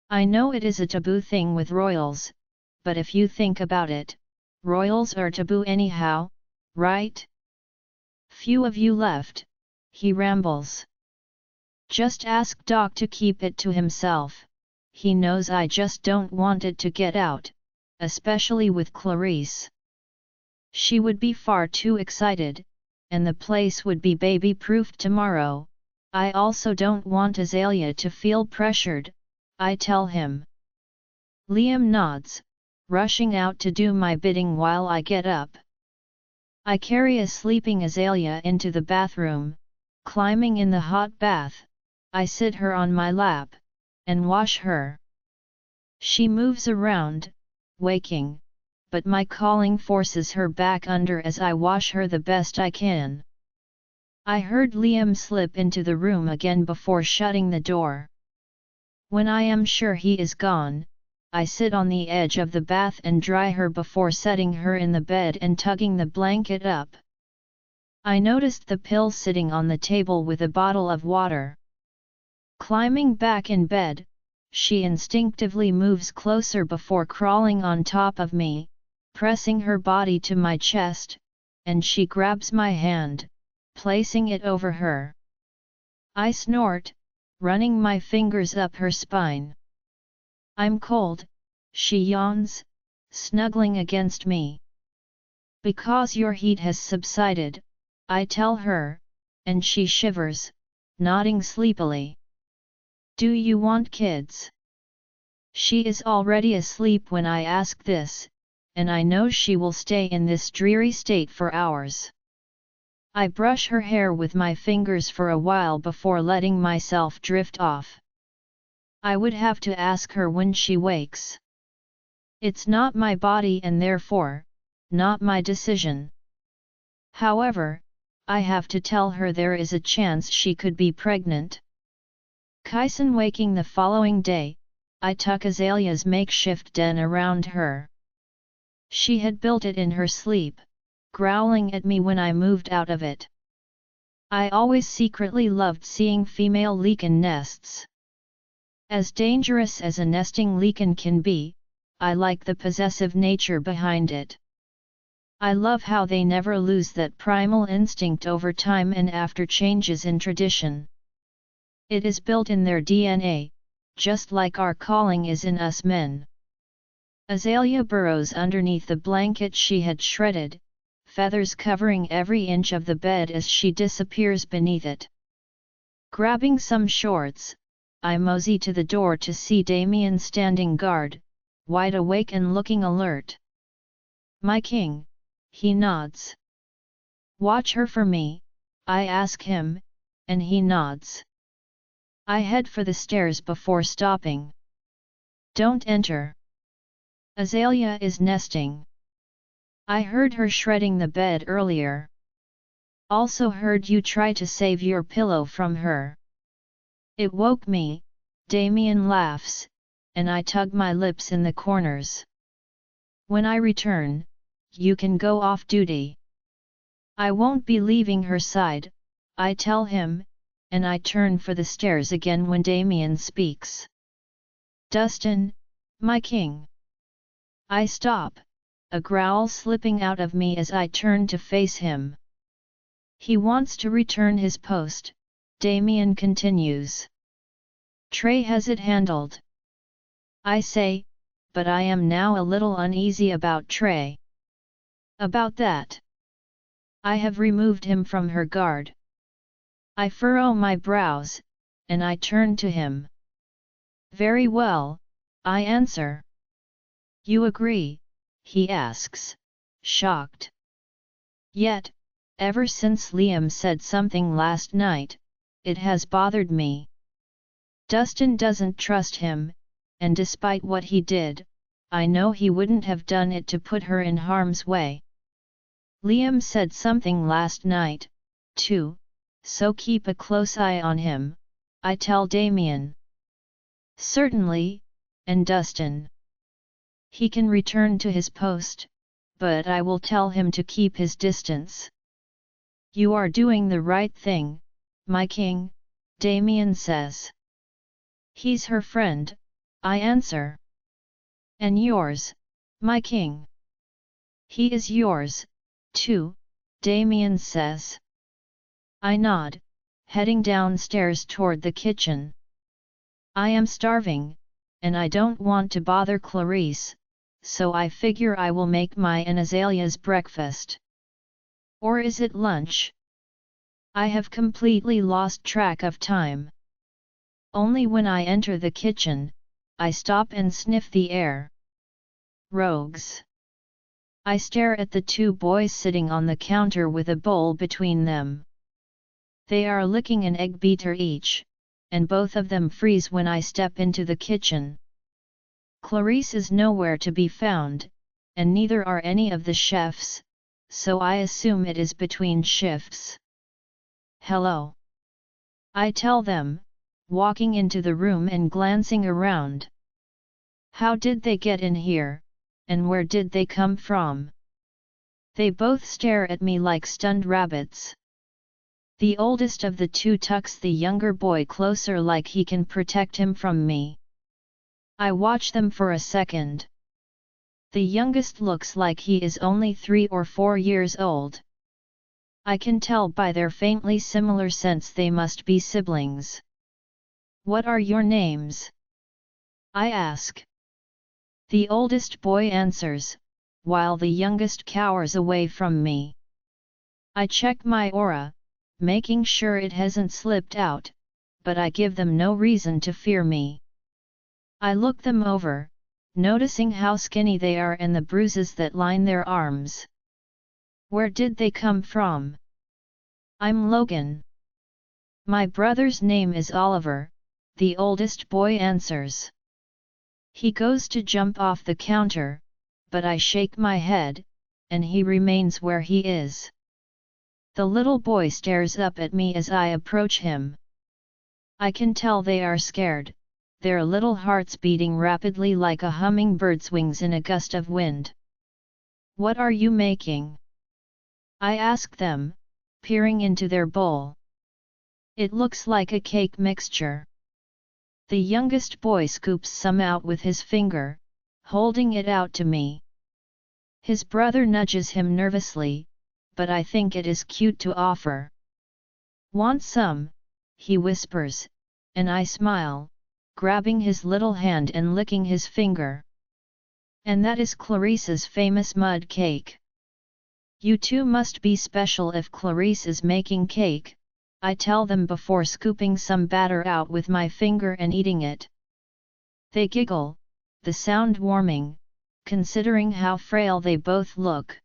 I know it is a taboo thing with royals, but if you think about it, royals are taboo anyhow, right? Few of you left, he rambles. Just ask Doc to keep it to himself, he knows I just don't want it to get out, especially with Clarice. She would be far too excited, and the place would be baby-proofed tomorrow. I also don't want Azalea to feel pressured, I tell him. Liam nods, rushing out to do my bidding while I get up. I carry a sleeping Azalea into the bathroom, climbing in the hot bath. I sit her on my lap, and wash her. She moves around, waking, but my calling forces her back under as I wash her the best I can. I heard Liam slip into the room again before shutting the door. When I am sure he is gone, I sit on the edge of the bath and dry her before setting her in the bed and tugging the blanket up. I noticed the pill sitting on the table with a bottle of water. Climbing back in bed, she instinctively moves closer before crawling on top of me, pressing her body to my chest, and she grabs my hand, placing it over her. I snort, running my fingers up her spine. I'm cold, she yawns, snuggling against me. Because your heat has subsided, I tell her, and she shivers, nodding sleepily. Do you want kids? She is already asleep when I ask this, and I know she will stay in this dreary state for hours. I brush her hair with my fingers for a while before letting myself drift off. I would have to ask her when she wakes. It's not my body and therefore, not my decision. However, I have to tell her there is a chance she could be pregnant. Kyson waking the following day, I tuck Azalea's makeshift den around her. She had built it in her sleep, growling at me when I moved out of it. I always secretly loved seeing female lichen nests. As dangerous as a nesting lichen can be, I like the possessive nature behind it. I love how they never lose that primal instinct over time and after changes in tradition. It is built in their DNA, just like our calling is in us men. Azalea burrows underneath the blanket she had shredded, feathers covering every inch of the bed as she disappears beneath it. Grabbing some shorts, I mosey to the door to see Damien standing guard, wide awake and looking alert. My king, he nods. Watch her for me, I ask him, and he nods. I head for the stairs before stopping. Don't enter. Azalea is nesting. I heard her shredding the bed earlier. Also heard you try to save your pillow from her. It woke me, Damien laughs, and I tug my lips in the corners. When I return, you can go off duty. I won't be leaving her side, I tell him, and I turn for the stairs again when Damien speaks. Dustin, my king. I stop, a growl slipping out of me as I turn to face him. He wants to return his post, Damien continues. Trey has it handled. I say, but I am now a little uneasy about Trey. About that. I have removed him from her guard. I furrow my brows, and I turn to him. Very well, I answer. You agree? He asks, shocked. Yet, ever since Liam said something last night, it has bothered me. Dustin doesn't trust him, and despite what he did, I know he wouldn't have done it to put her in harm's way. Liam said something last night, too, so keep a close eye on him, I tell Damien. Certainly, and Dustin. He can return to his post, but I will tell him to keep his distance. You are doing the right thing, my king, Damien says. He's her friend, I answer. And yours, my king? He is yours, too, Damien says. I nod, heading downstairs toward the kitchen. I am starving, and I don't want to bother Clarice, so I figure I will make my and Azalea's breakfast. Or is it lunch? I have completely lost track of time. Only when I enter the kitchen, I stop and sniff the air. Rogues. I stare at the two boys sitting on the counter with a bowl between them. They are licking an egg beater each, and both of them freeze when I step into the kitchen. Clarice is nowhere to be found, and neither are any of the chefs, so I assume it is between shifts. Hello. I tell them, walking into the room and glancing around. How did they get in here, and where did they come from? They both stare at me like stunned rabbits. The oldest of the two tucks the younger boy closer like he can protect him from me. I watch them for a second. The youngest looks like he is only 3 or 4 years old. I can tell by their faintly similar sense they must be siblings. What are your names? I ask. The oldest boy answers, while the youngest cowers away from me. I check my aura, making sure it hasn't slipped out, but I give them no reason to fear me. I look them over, noticing how skinny they are and the bruises that line their arms. Where did they come from? I'm Logan. My brother's name is Oliver, the oldest boy answers. He goes to jump off the counter, but I shake my head, and he remains where he is. The little boy stares up at me as I approach him. I can tell they are scared, their little hearts beating rapidly like a hummingbird's wings in a gust of wind. What are you making? I ask them, peering into their bowl. It looks like a cake mixture. The youngest boy scoops some out with his finger, holding it out to me. His brother nudges him nervously, but I think it is cute to offer. Want some? He whispers, and I smile, grabbing his little hand and licking his finger. And that is Clarice's famous mud cake. You two must be special if Clarice is making cake, I tell them before scooping some batter out with my finger and eating it. They giggle, the sound warming, considering how frail they both look.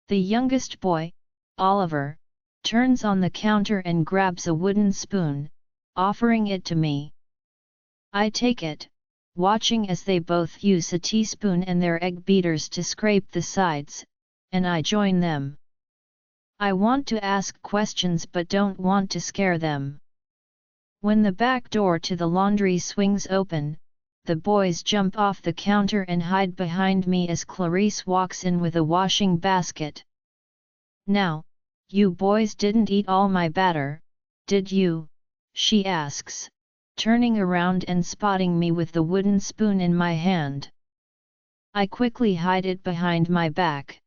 The youngest boy, Oliver, turns on the counter and grabs a wooden spoon, offering it to me. I take it, watching as they both use a teaspoon and their egg beaters to scrape the sides, and I join them. I want to ask questions but don't want to scare them. When the back door to the laundry swings open, the boys jump off the counter and hide behind me as Clarice walks in with a washing basket. Now, you boys didn't eat all my batter, did you? She asks, turning around and spotting me with the wooden spoon in my hand. I quickly hide it behind my back.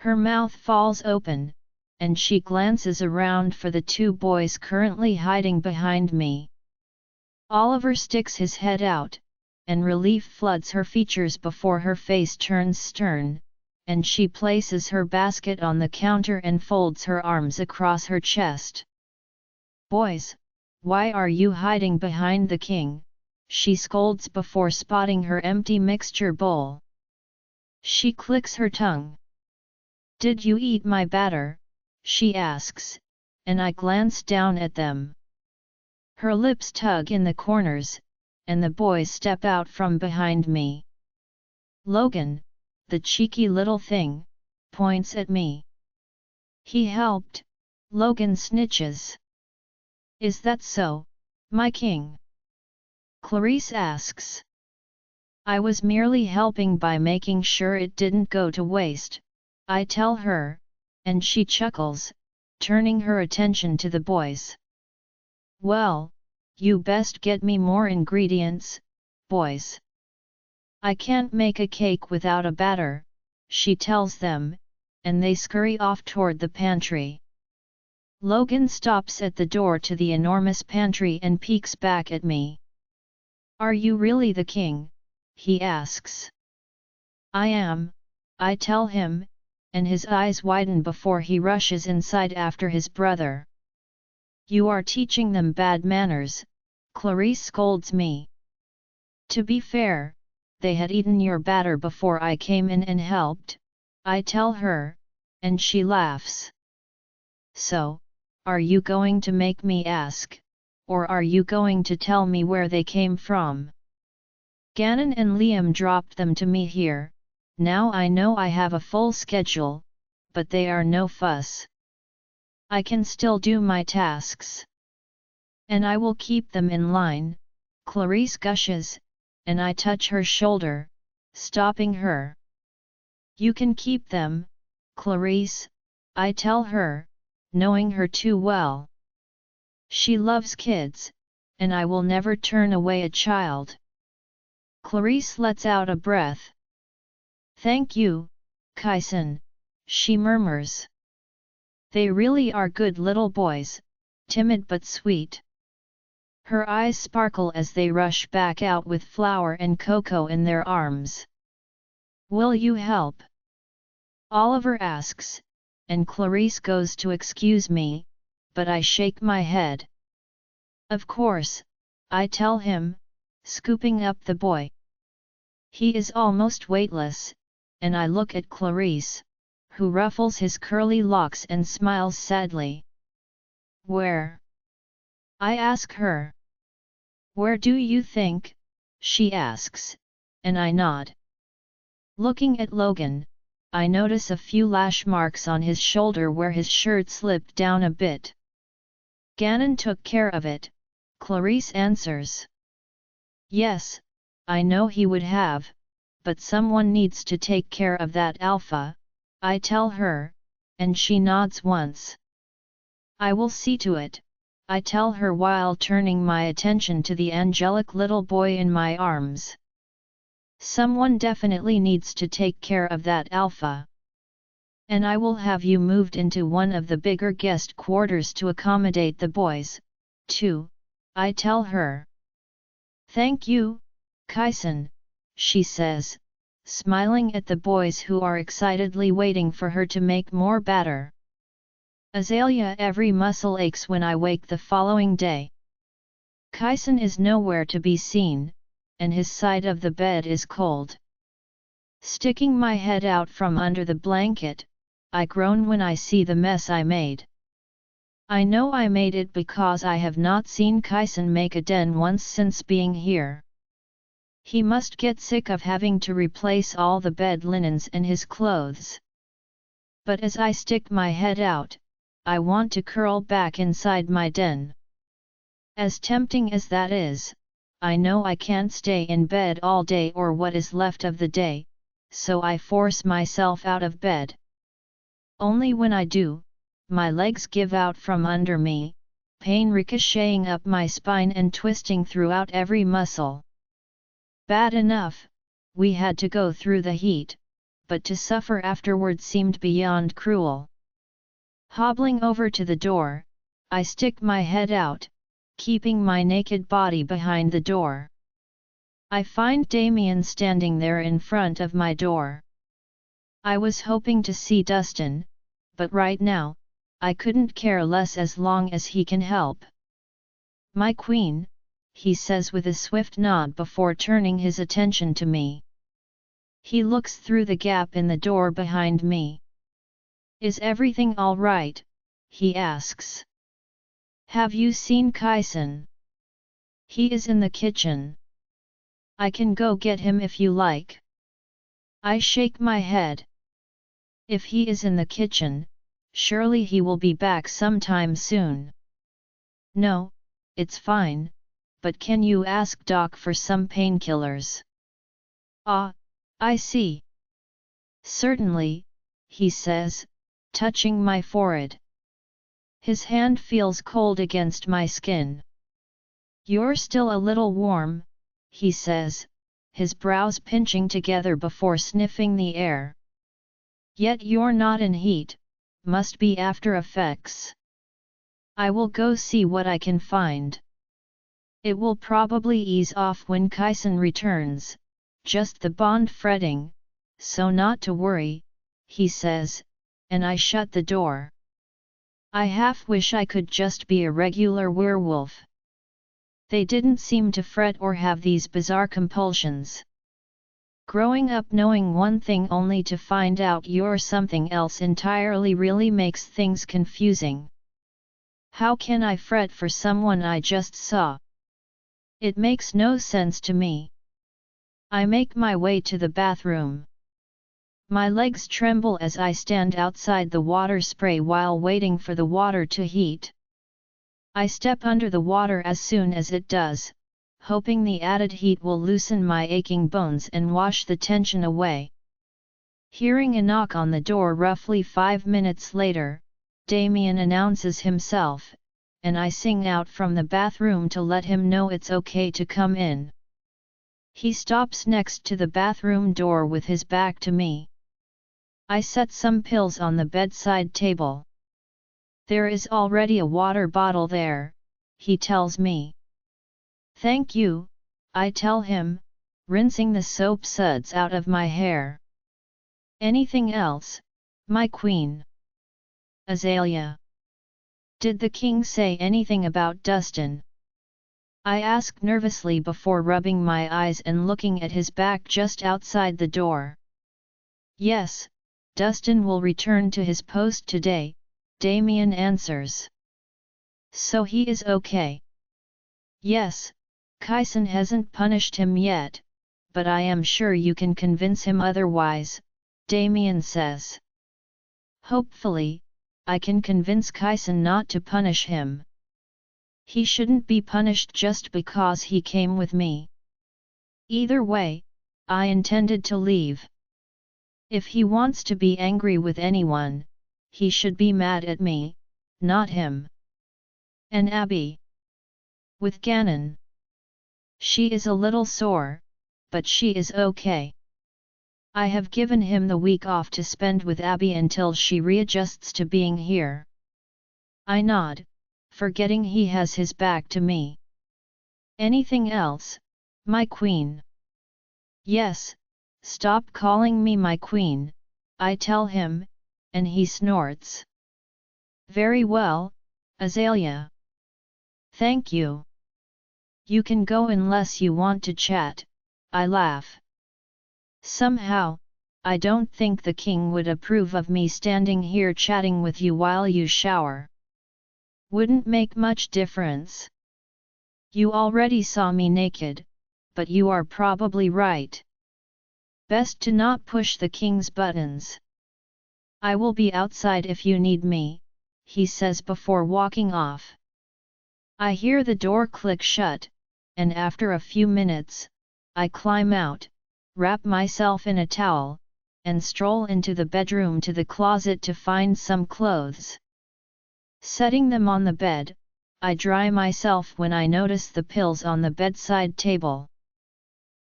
Her mouth falls open, and she glances around for the two boys currently hiding behind me. Oliver sticks his head out, and relief floods her features before her face turns stern, and she places her basket on the counter and folds her arms across her chest. Boys, why are you hiding behind the king? She scolds before spotting her empty mixture bowl. She clicks her tongue. Did you eat my batter? She asks, and I glance down at them. Her lips tug in the corners, and the boys step out from behind me. Logan, the cheeky little thing, points at me. He helped, Logan snitches. Is that so, my king? Clarice asks. I was merely helping by making sure it didn't go to waste, I tell her, and she chuckles, turning her attention to the boys. Well, You best get me more ingredients, boys. I can't make a cake without a batter, she tells them, and they scurry off toward the pantry. Logan stops at the door to the enormous pantry and peeks back at me. Are you really the king? He asks. I am, I tell him, and his eyes widen before he rushes inside after his brother. You are teaching them bad manners, Clarice scolds me. To be fair, they had eaten your batter before I came in and helped, I tell her, and she laughs. So, are you going to make me ask, or are you going to tell me where they came from? Gannon and Liam dropped them to me here, now I know I have a full schedule, but they are no fuss. I can still do my tasks. And I will keep them in line, Clarice gushes, and I touch her shoulder, stopping her. You can keep them, Clarice, I tell her, knowing her too well. She loves kids, and I will never turn away a child. Clarice lets out a breath. Thank you, Kyson, she murmurs. They really are good little boys, timid but sweet. Her eyes sparkle as they rush back out with flour and cocoa in their arms. Will you help? Oliver asks, and Clarice goes to excuse me, but I shake my head. Of course, I tell him, scooping up the boy. He is almost weightless, and I look at Clarice, who ruffles his curly locks and smiles sadly. Where? I ask her. Where do you think? She asks, and I nod. Looking at Logan, I notice a few lash marks on his shoulder where his shirt slipped down a bit. Gannon took care of it, Clarice answers. Yes, I know he would have, but someone needs to take care of that alpha, I tell her, and she nods once. I will see to it, I tell her while turning my attention to the angelic little boy in my arms. Someone definitely needs to take care of that alpha. And I will have you moved into one of the bigger guest quarters to accommodate the boys, too, I tell her. Thank you, Kyson, she says, smiling at the boys who are excitedly waiting for her to make more batter. Azalea, every muscle aches when I wake the following day. Kyson is nowhere to be seen, and his side of the bed is cold. Sticking my head out from under the blanket, I groan when I see the mess I made. I know I made it because I have not seen Kyson make a den once since being here. He must get sick of having to replace all the bed linens and his clothes. But as I stick my head out, I want to curl back inside my den. As tempting as that is, I know I can't stay in bed all day or what is left of the day, so I force myself out of bed. Only when I do, my legs give out from under me, pain ricocheting up my spine and twisting throughout every muscle. Bad enough, we had to go through the heat, but to suffer afterward seemed beyond cruel. Hobbling over to the door, I stick my head out, keeping my naked body behind the door. I find Damien standing there in front of my door. I was hoping to see Dustin, but right now, I couldn't care less as long as he can help. My queen, he says with a swift nod before turning his attention to me. He looks through the gap in the door behind me. Is everything all right? He asks. Have you seen Kyson? He is in the kitchen. I can go get him if you like. I shake my head. If he is in the kitchen, surely he will be back sometime soon. No, it's fine, but can you ask Doc for some painkillers? Ah, I see. Certainly, he says, touching my forehead. His hand feels cold against my skin. "You're still a little warm," he says, his brows pinching together before sniffing the air. "Yet you're not in heat, must be after effects. I will go see what I can find. It will probably ease off when Kyson returns, just the bond fretting, so not to worry," he says, and I shut the door. I half wish I could just be a regular werewolf. They didn't seem to fret or have these bizarre compulsions. Growing up knowing one thing only to find out you're something else entirely really makes things confusing. How can I fret for someone I just saw? It makes no sense to me. I make my way to the bathroom. My legs tremble as I stand outside the water spray while waiting for the water to heat. I step under the water as soon as it does, hoping the added heat will loosen my aching bones and wash the tension away. Hearing a knock on the door roughly 5 minutes later, Damien announces himself, and I sing out from the bathroom to let him know it's okay to come in. He stops next to the bathroom door with his back to me. I set some pills on the bedside table. "There is already a water bottle there," he tells me. "Thank you," I tell him, rinsing the soap suds out of my hair. "Anything else, my queen?" "Azalea. Did the king say anything about Dustin?" I ask nervously before rubbing my eyes and looking at his back just outside the door. "Yes, Dustin will return to his post today," Damien answers. "So he is okay?" "Yes, Kyson hasn't punished him yet, but I am sure you can convince him otherwise," Damien says. "Hopefully, I can convince Kyson not to punish him. He shouldn't be punished just because he came with me. Either way, I intended to leave. If he wants to be angry with anyone, he should be mad at me, not him." "And Abby? With Gannon?" "She is a little sore, but she is okay. I have given him the week off to spend with Abby until she readjusts to being here." I nod, forgetting he has his back to me. "Anything else, my queen?" "Yes, stop calling me my queen," I tell him, and he snorts. "Very well, Azalea. Thank you. You can go unless you want to chat," I laugh. "Somehow, I don't think the king would approve of me standing here chatting with you while you shower." "Wouldn't make much difference. You already saw me naked, but you are probably right. Best to not push the king's buttons." "I will be outside if you need me," he says before walking off. I hear the door click shut, and after a few minutes, I climb out, wrap myself in a towel, and stroll into the bedroom to the closet to find some clothes. Setting them on the bed, I dry myself when I notice the pills on the bedside table.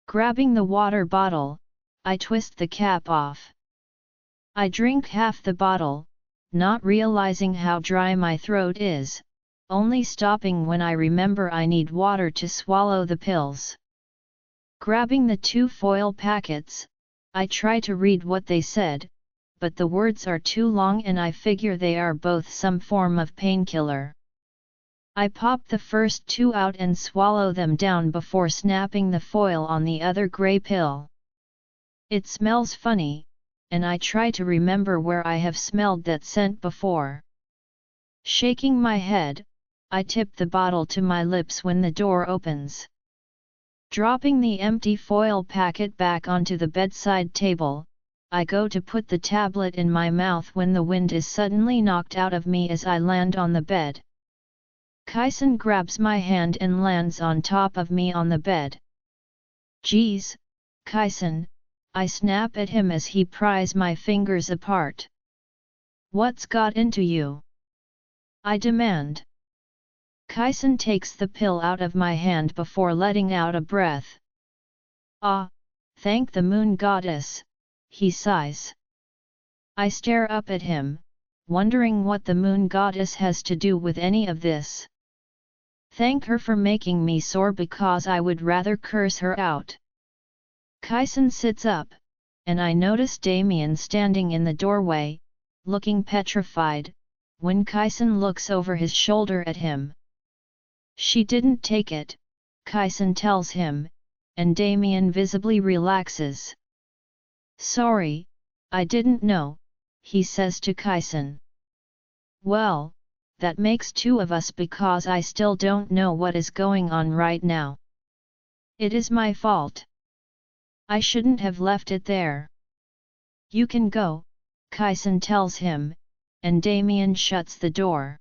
Grabbing the water bottle, I twist the cap off. I drink half the bottle, not realizing how dry my throat is, only stopping when I remember I need water to swallow the pills. Grabbing the 2 foil packets, I try to read what they said, but the words are too long and I figure they are both some form of painkiller. I pop the first 2 out and swallow them down before snapping the foil on the other grey pill. It smells funny, and I try to remember where I have smelled that scent before. Shaking my head, I tip the bottle to my lips when the door opens. Dropping the empty foil packet back onto the bedside table, I go to put the tablet in my mouth when the wind is suddenly knocked out of me as I land on the bed. Kyson grabs my hand and lands on top of me on the bed. "Geez, Kyson," I snap at him as he pries my fingers apart. "What's got into you?" I demand. Kyson takes the pill out of my hand before letting out a breath. Ah, thank the moon goddess, he sighs. I stare up at him, wondering what the moon goddess has to do with any of this. Thank her for making me sore because I would rather curse her out. Kyson sits up, and I notice Damien standing in the doorway, looking petrified, when Kyson looks over his shoulder at him. She didn't take it, Kyson tells him, and Damien visibly relaxes. Sorry, I didn't know, he says to Kyson. Well, that makes two of us because I still don't know what is going on right now. It is my fault. I shouldn't have left it there. You can go, Kyson tells him, and Damien shuts the door.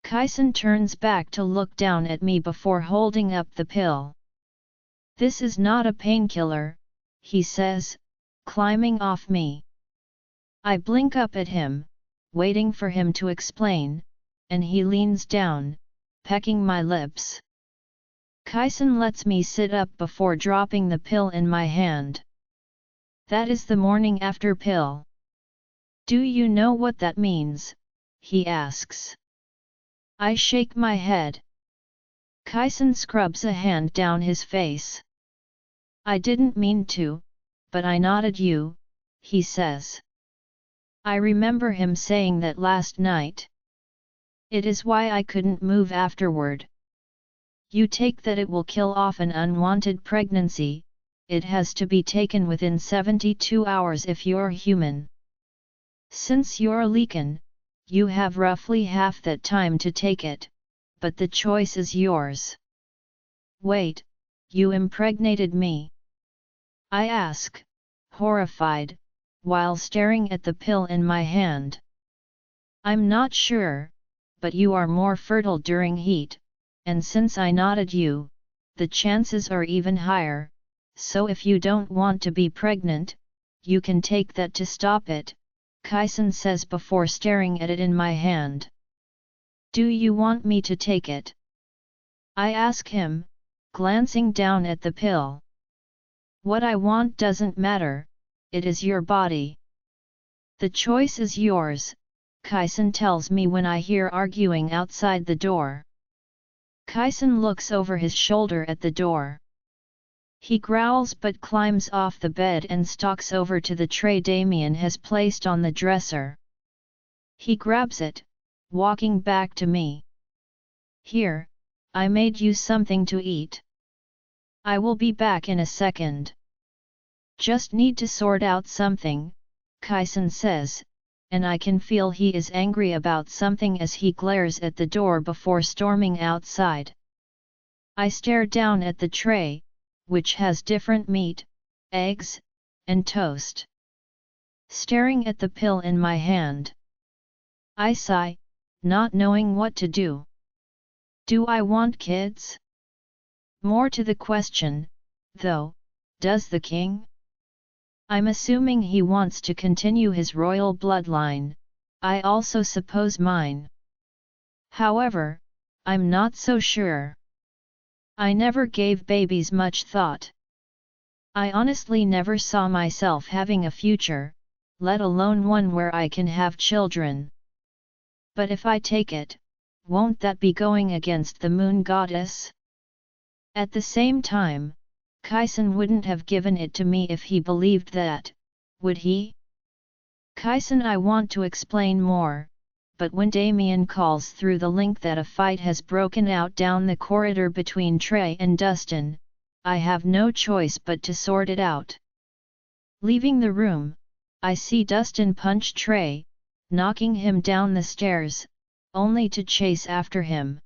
Kyson turns back to look down at me before holding up the pill. This is not a painkiller, he says, climbing off me. I blink up at him, waiting for him to explain, and he leans down, pecking my lips. Kyson lets me sit up before dropping the pill in my hand. That is the morning after pill. Do you know what that means? He asks. I shake my head. Kyson scrubs a hand down his face. I didn't mean to, but I nodded you, he says. I remember him saying that last night. It is why I couldn't move afterward. You take that it will kill off an unwanted pregnancy, it has to be taken within 72 hours if you're human. Since you're Lycan, you have roughly half that time to take it, but the choice is yours. Wait, you impregnated me? I ask, horrified, while staring at the pill in my hand. I'm not sure, but you are more fertile during heat, and since I nodded you, the chances are even higher, so if you don't want to be pregnant, you can take that to stop it, Kyson says before staring at it in my hand. Do you want me to take it? I ask him, glancing down at the pill. What I want doesn't matter, it is your body. The choice is yours, Kyson tells me when I hear arguing outside the door. Kyson looks over his shoulder at the door. He growls but climbs off the bed and stalks over to the tray Damien has placed on the dresser. He grabs it, walking back to me. Here, I made you something to eat. I will be back in a second. Just need to sort out something, Kyson says, and I can feel he is angry about something as he glares at the door before storming outside. I stare down at the tray, which has different meat, eggs, and toast. Staring at the pill in my hand. I sigh, not knowing what to do. Do I want kids? More to the question, though, does the king? I'm assuming he wants to continue his royal bloodline, I also suppose mine. However, I'm not so sure. I never gave babies much thought. I honestly never saw myself having a future, let alone one where I can have children. But if I take it, won't that be going against the moon goddess? At the same time, Kyson wouldn't have given it to me if he believed that, would he? Kyson, I want to explain more, but when Damien calls through the link that a fight has broken out down the corridor between Trey and Dustin, I have no choice but to sort it out. Leaving the room, I see Dustin punch Trey, knocking him down the stairs, only to chase after him.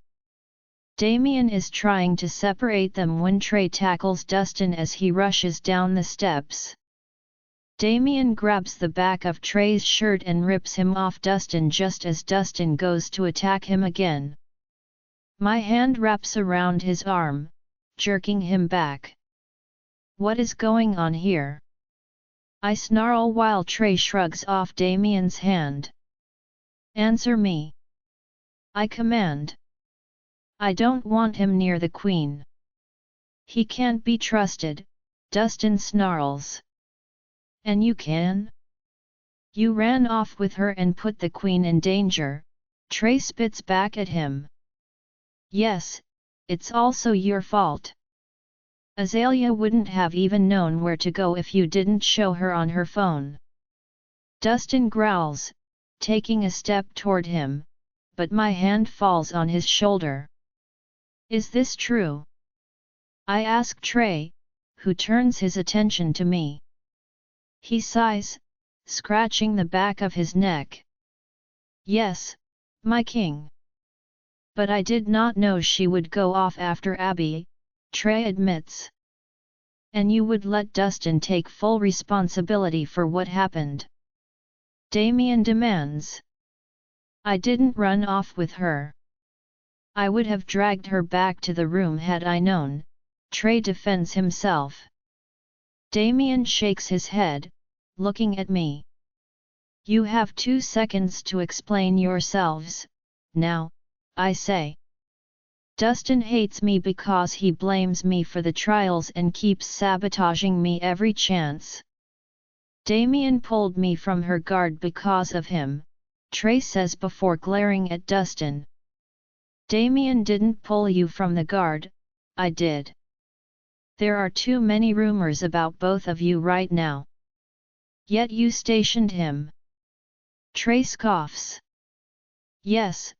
Damien is trying to separate them when Trey tackles Dustin as he rushes down the steps. Damien grabs the back of Trey's shirt and rips him off Dustin just as Dustin goes to attack him again. My hand wraps around his arm, jerking him back. What is going on here? I snarl while Trey shrugs off Damien's hand. Answer me. I command. I don't want him near the queen. He can't be trusted, Dustin snarls. And you can? You ran off with her and put the queen in danger, Trey spits back at him. Yes, it's also your fault. Azalea wouldn't have even known where to go if you didn't show her on her phone. Dustin growls, taking a step toward him, but my hand falls on his shoulder. Is this true? I ask Trey, who turns his attention to me. He sighs, scratching the back of his neck. Yes, my king. But I did not know she would go off after Abby, Trey admits. And you would let Dustin take full responsibility for what happened? Damien demands. I didn't run off with her. I would have dragged her back to the room had I known, Trey defends himself. Damien shakes his head, looking at me. You have 2 seconds to explain yourselves, now, I say. Dustin hates me because he blames me for the trials and keeps sabotaging me every chance. Damien pulled me from her guard because of him, Trey says before glaring at Dustin. Damien didn't pull you from the guard, I did. There are too many rumors about both of you right now. Yet you stationed him. Trey scoffs. Yes,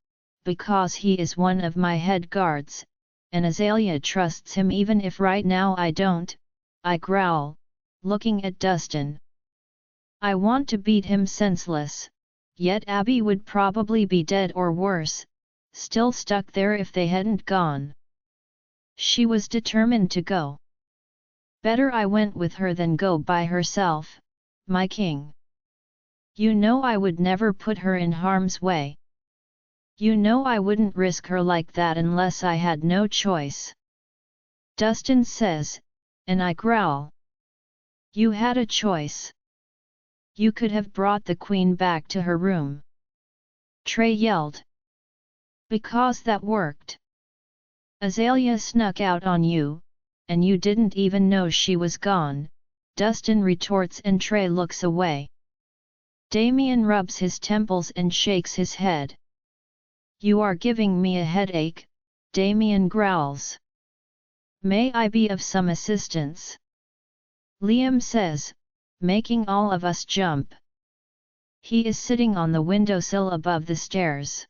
because he is one of my head guards, and Azalea trusts him even if right now I don't, I growl, looking at Dustin. I want to beat him senseless, yet Abby would probably be dead or worse, still stuck there if they hadn't gone. She was determined to go. Better I went with her than go by herself, my king. You know I would never put her in harm's way. You know I wouldn't risk her like that unless I had no choice. Dustin says, and I growl. You had a choice. You could have brought the queen back to her room. Trey yelled. Because that worked. Azalea snuck out on you, and you didn't even know she was gone, Dustin retorts and Trey looks away. Damien rubs his temples and shakes his head. You are giving me a headache, Damien growls. May I be of some assistance? Liam says, making all of us jump. He is sitting on the windowsill above the stairs.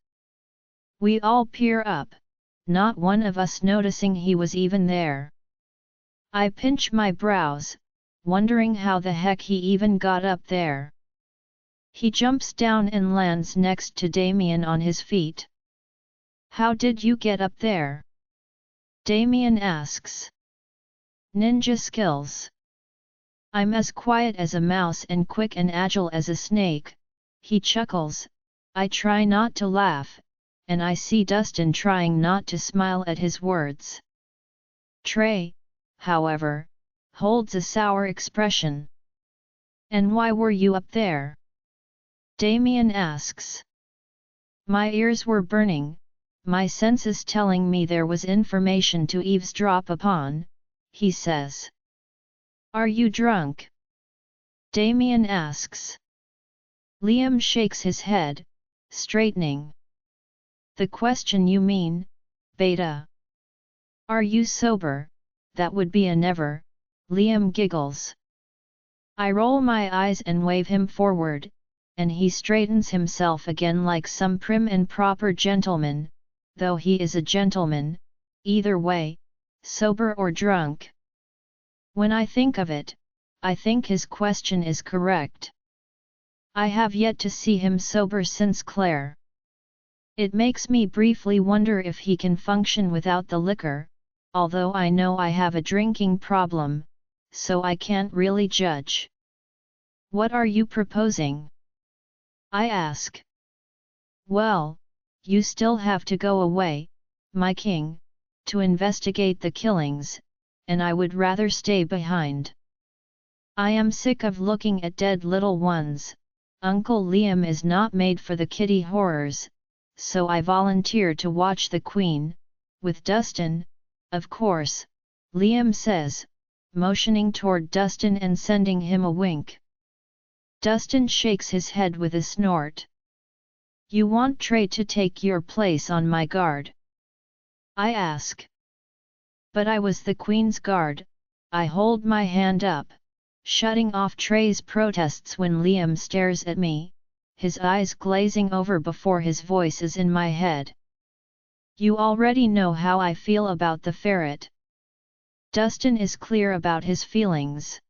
We all peer up, not one of us noticing he was even there. I pinch my brows, wondering how the heck he even got up there. He jumps down and lands next to Damien on his feet. How did you get up there? Damien asks. Ninja skills. I'm as quiet as a mouse and quick and agile as a snake, he chuckles. I try not to laugh, and I see Dustin trying not to smile at his words. Trey, however, holds a sour expression. And why were you up there? Damien asks. My ears were burning, my senses telling me there was information to eavesdrop upon, he says. Are you drunk? Damien asks. Liam shakes his head, straightening. The question you mean, Beta. Are you sober? That would be a never, Liam giggles. I roll my eyes and wave him forward, and he straightens himself again like some prim and proper gentleman, though he is a gentleman, either way, sober or drunk. When I think of it, I think his question is correct. I have yet to see him sober since Claire. It makes me briefly wonder if he can function without the liquor, although I know I have a drinking problem, so I can't really judge. What are you proposing? I ask. Well, you still have to go away, my king, to investigate the killings, and I would rather stay behind. I am sick of looking at dead little ones. Uncle Liam is not made for the kiddie horrors, so I volunteer to watch the queen, with Dustin, of course, Liam says, motioning toward Dustin and sending him a wink. Dustin shakes his head with a snort. You want Trey to take your place on my guard? I ask. But I was the Queen's guard. I hold my hand up, shutting off Trey's protests when Liam stares at me, his eyes glazing over before his voice is in my head. You already know how I feel about the ferret. Dustin is clear about his feelings.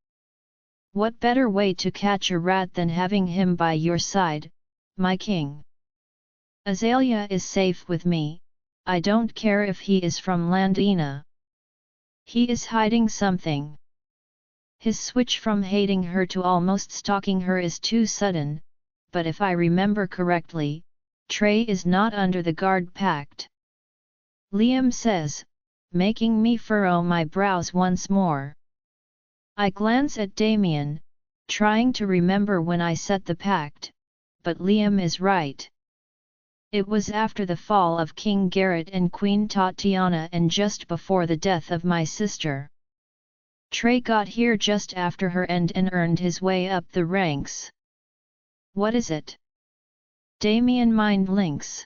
What better way to catch a rat than having him by your side, my king? Azalea is safe with me, I don't care if he is from Landina. He is hiding something. His switch from hating her to almost stalking her is too sudden, but if I remember correctly, Trey is not under the guard pact. Liam says, making me furrow my brows once more. I glance at Damien, trying to remember when I set the pact, but Liam is right. It was after the fall of King Garrett and Queen Tatiana and just before the death of my sister. Trey got here just after her end and earned his way up the ranks. What is it? Damien mind links.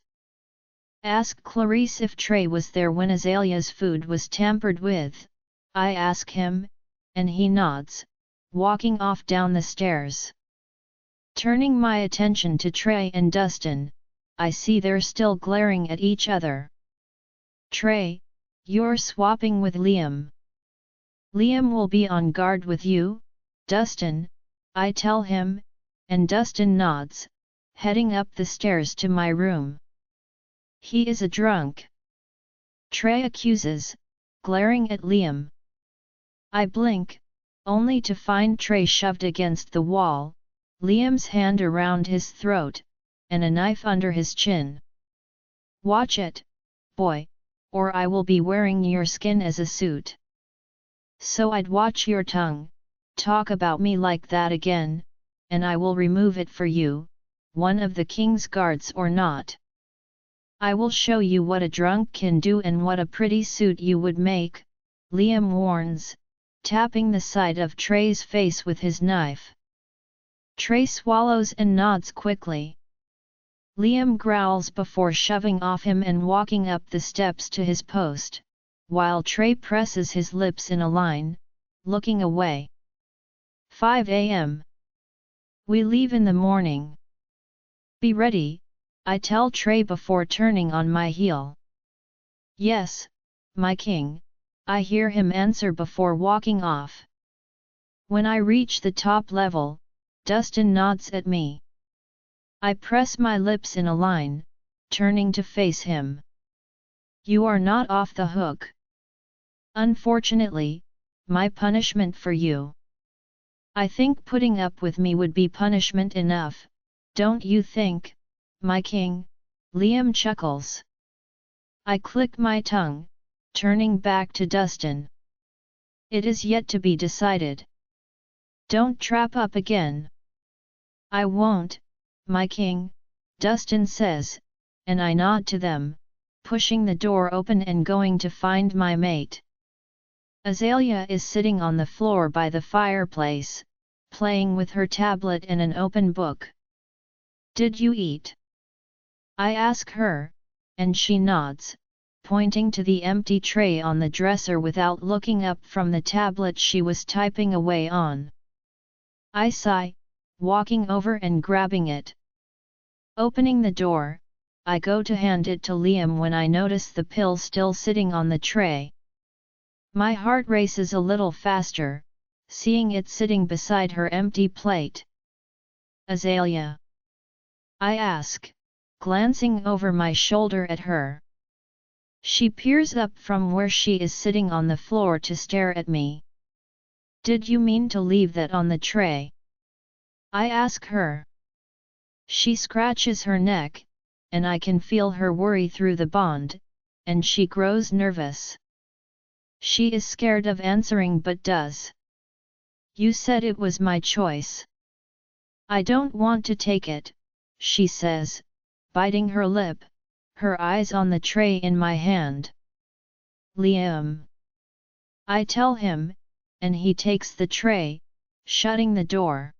Ask Clarice if Trey was there when Azalea's food was tampered with, I ask him, and he nods, walking off down the stairs. Turning my attention to Trey and Dustin, I see they're still glaring at each other. Trey, you're swapping with Liam. Liam will be on guard with you, Dustin, I tell him, and Dustin nods, heading up the stairs to my room. He is a drunk. Trey accuses, glaring at Liam. I blink, only to find Trey shoved against the wall, Liam's hand around his throat, and a knife under his chin. Watch it, boy, or I will be wearing your skin as a suit. So I'd watch your tongue, talk about me like that again, and I will remove it for you, one of the king's guards or not. I will show you what a drunk can do and what a pretty suit you would make, Liam warns, tapping the side of Trey's face with his knife. Trey swallows and nods quickly. Liam growls before shoving off him and walking up the steps to his post, while Trey presses his lips in a line, looking away. 5 a.m. We leave in the morning. Be ready, I tell Trey before turning on my heel. Yes, my king, I hear him answer before walking off. When I reach the top level, Dustin nods at me. I press my lips in a line, turning to face him. You are not off the hook. Unfortunately, my punishment for you. I think putting up with me would be punishment enough, don't you think, my king? Liam chuckles. I click my tongue, turning back to Dustin. It is yet to be decided. Don't trap up again. I won't, my king, Dustin says, and I nod to them, pushing the door open and going to find my mate. Azalea is sitting on the floor by the fireplace, playing with her tablet and an open book. Did you eat? I ask her, and she nods, pointing to the empty tray on the dresser without looking up from the tablet she was typing away on. I sigh, walking over and grabbing it. Opening the door, I go to hand it to Liam when I notice the pill still sitting on the tray. My heart races a little faster, seeing it sitting beside her empty plate. Azalea? I ask, glancing over my shoulder at her. She peers up from where she is sitting on the floor to stare at me. Did you mean to leave that on the tray? I ask her. She scratches her neck, and I can feel her worry through the bond, and she grows nervous. She is scared of answering but does. You said it was my choice. I don't want to take it, she says, biting her lip, her eyes on the tray in my hand. Liam. I tell him, and he takes the tray, shutting the door.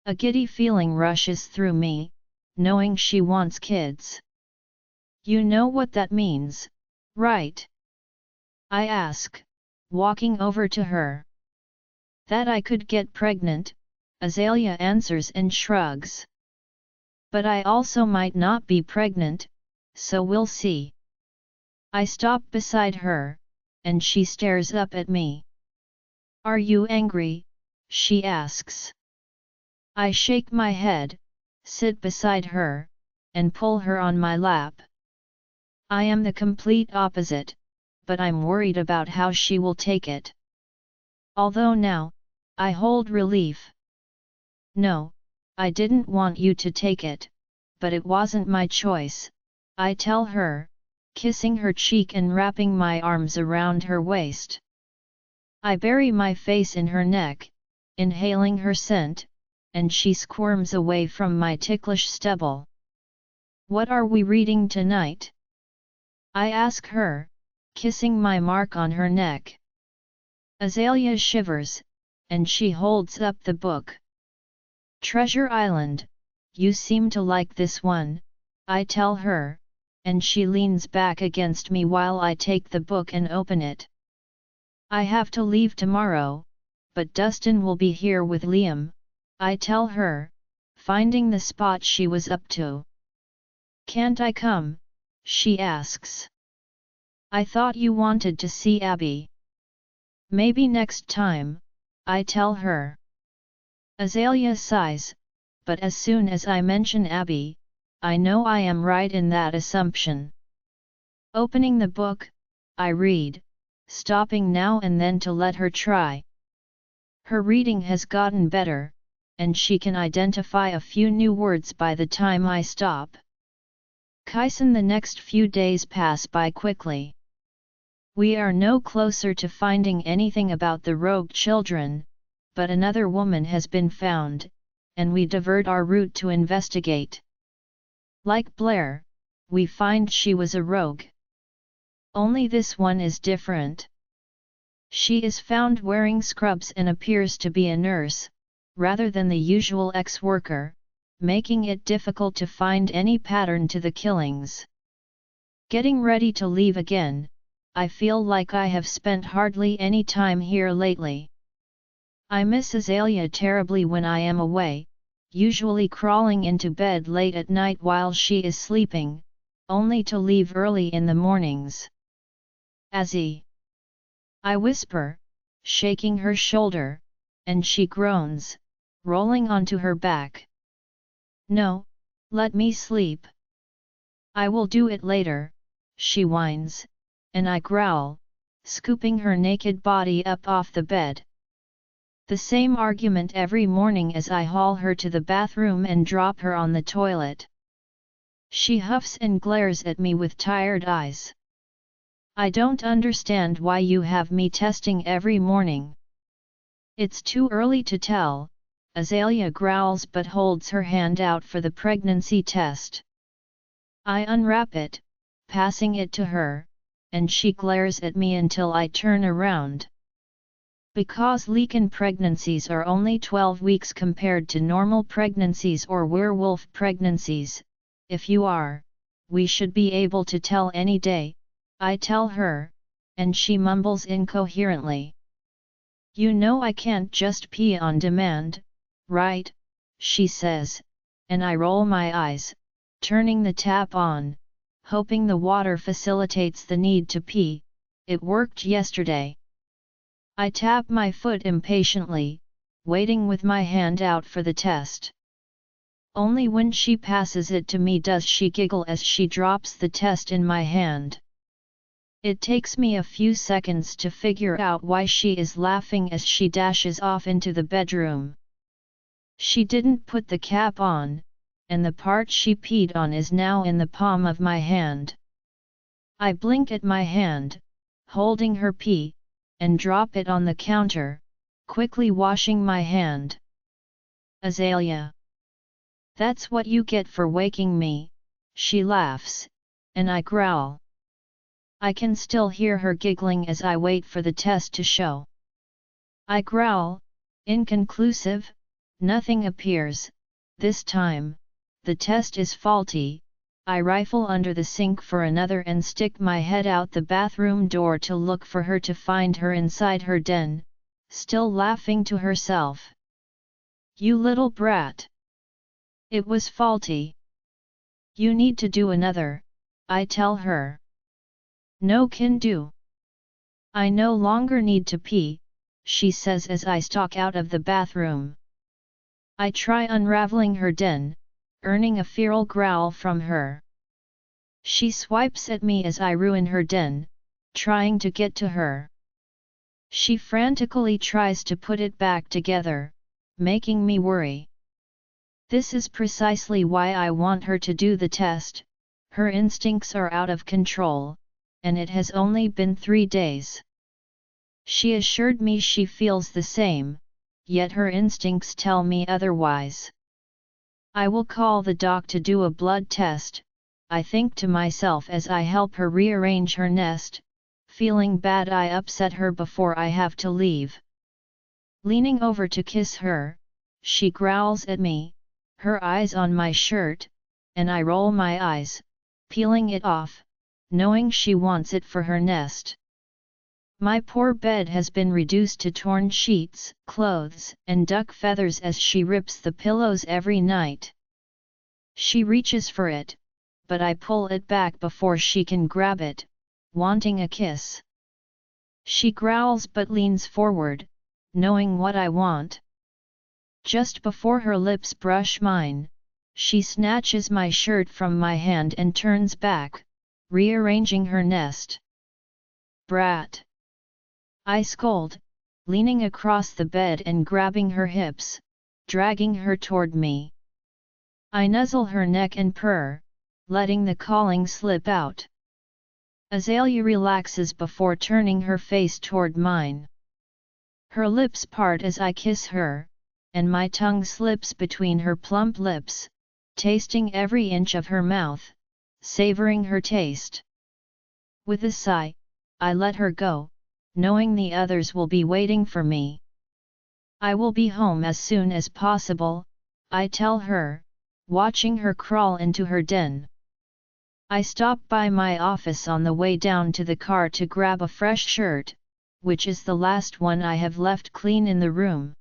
A giddy feeling rushes through me, knowing she wants kids. You know what that means, right? I ask, walking over to her. That I could get pregnant, Azalea answers and shrugs. But I also might not be pregnant, so we'll see. I stop beside her, and she stares up at me. Are you angry? She asks. I shake my head, sit beside her, and pull her on my lap. I am the complete opposite, but I'm worried about how she will take it. Although now, I hold relief. No, I didn't want you to take it, but it wasn't my choice, I tell her, kissing her cheek and wrapping my arms around her waist. I bury my face in her neck, inhaling her scent, and she squirms away from my ticklish stubble. What are we reading tonight? I ask her, kissing my mark on her neck. Azalea shivers, and she holds up the book. Treasure Island, you seem to like this one, I tell her, and she leans back against me while I take the book and open it. I have to leave tomorrow, but Dustin will be here with Liam, I tell her, finding the spot she was up to. Can't I come? She asks. I thought you wanted to see Abby. Maybe next time, I tell her. Azalea sighs, but as soon as I mention Abby, I know I am right in that assumption. Opening the book, I read, stopping now and then to let her try. Her reading has gotten better, and she can identify a few new words by the time I stop. Kyson. The next few days pass by quickly. We are no closer to finding anything about the rogue children, but another woman has been found, and we divert our route to investigate. Like Blair, we find she was a rogue. Only this one is different. She is found wearing scrubs and appears to be a nurse, rather than the usual ex-worker, making it difficult to find any pattern to the killings. Getting ready to leave again, I feel like I have spent hardly any time here lately. I miss Azalea terribly when I am away, usually crawling into bed late at night while she is sleeping, only to leave early in the mornings. Azzy! I whisper, shaking her shoulder, and she groans, rolling onto her back. No, let me sleep. I will do it later, she whines, and I growl, scooping her naked body up off the bed. The same argument every morning as I haul her to the bathroom and drop her on the toilet. She huffs and glares at me with tired eyes. I don't understand why you have me testing every morning. It's too early to tell, Azalea growls but holds her hand out for the pregnancy test. I unwrap it, passing it to her, and she glares at me until I turn around. Because leak-in pregnancies are only 12 weeks compared to normal pregnancies or werewolf pregnancies, if you are, we should be able to tell any day, I tell her, and she mumbles incoherently. You know I can't just pee on demand, right? She says, and I roll my eyes, turning the tap on, hoping the water facilitates the need to pee. It worked yesterday. I tap my foot impatiently, waiting with my hand out for the test. Only when she passes it to me does she giggle as she drops the test in my hand. It takes me a few seconds to figure out why she is laughing as she dashes off into the bedroom. She didn't put the cap on, and the part she peed on is now in the palm of my hand. I blink at my hand, holding her pee, and drop it on the counter, quickly washing my hand. Azalea! That's what you get for waking me, she laughs, and I growl. I can still hear her giggling as I wait for the test to show. I growl, inconclusive, nothing appears. This time, the test is faulty. I rifle under the sink for another and stick my head out the bathroom door to look for her, to find her inside her den, still laughing to herself. You little brat! It was faulty. You need to do another, I tell her. No can do. I no longer need to pee, she says as I stalk out of the bathroom. I try unraveling her den, earning a feral growl from her. She swipes at me as I ruin her den, trying to get to her. She frantically tries to put it back together, making me worry. This is precisely why I want her to do the test. Her instincts are out of control, and it has only been 3 days. She assured me she feels the same, yet her instincts tell me otherwise. I will call the doc to do a blood test, I think to myself as I help her rearrange her nest, feeling bad I upset her before I have to leave. Leaning over to kiss her, she growls at me, her eyes on my shirt, and I roll my eyes, peeling it off, knowing she wants it for her nest. My poor bed has been reduced to torn sheets, clothes, and duck feathers as she rips the pillows every night. She reaches for it, but I pull it back before she can grab it, wanting a kiss. She growls but leans forward, knowing what I want. Just before her lips brush mine, she snatches my shirt from my hand and turns back, rearranging her nest. Brat! I scold, leaning across the bed and grabbing her hips, dragging her toward me. I nuzzle her neck and purr, letting the calling slip out. Azalea relaxes before turning her face toward mine. Her lips part as I kiss her, and my tongue slips between her plump lips, tasting every inch of her mouth, savoring her taste. With a sigh, I let her go, knowing the others will be waiting for me. I will be home as soon as possible, I tell her, watching her crawl into her den. I stop by my office on the way down to the car to grab a fresh shirt, which is the last one I have left clean in the room.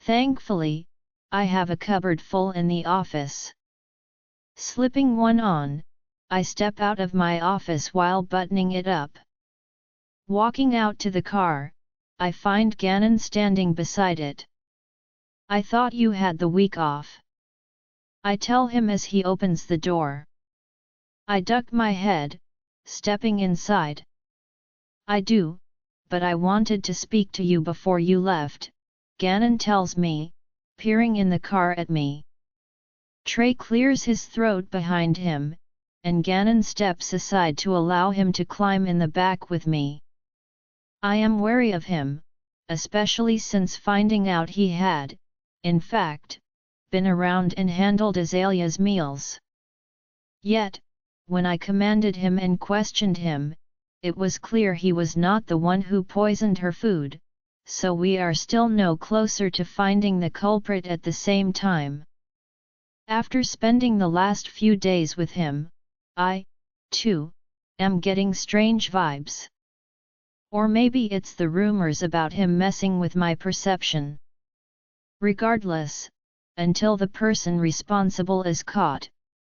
Thankfully, I have a cupboard full in the office. Slipping one on, I step out of my office while buttoning it up. Walking out to the car, I find Gannon standing beside it. I thought you had the week off. I tell him as he opens the door. I duck my head, stepping inside. I do, but I wanted to speak to you before you left, Gannon tells me, peering in the car at me. Trey clears his throat behind him, and Gannon steps aside to allow him to climb in the back with me. I am wary of him, especially since finding out he had, in fact, been around and handled Azalea's meals. Yet, when I commanded him and questioned him, it was clear he was not the one who poisoned her food, so we are still no closer to finding the culprit at the same time. After spending the last few days with him, I, too, am getting strange vibes. Or maybe it's the rumors about him messing with my perception. Regardless, until the person responsible is caught,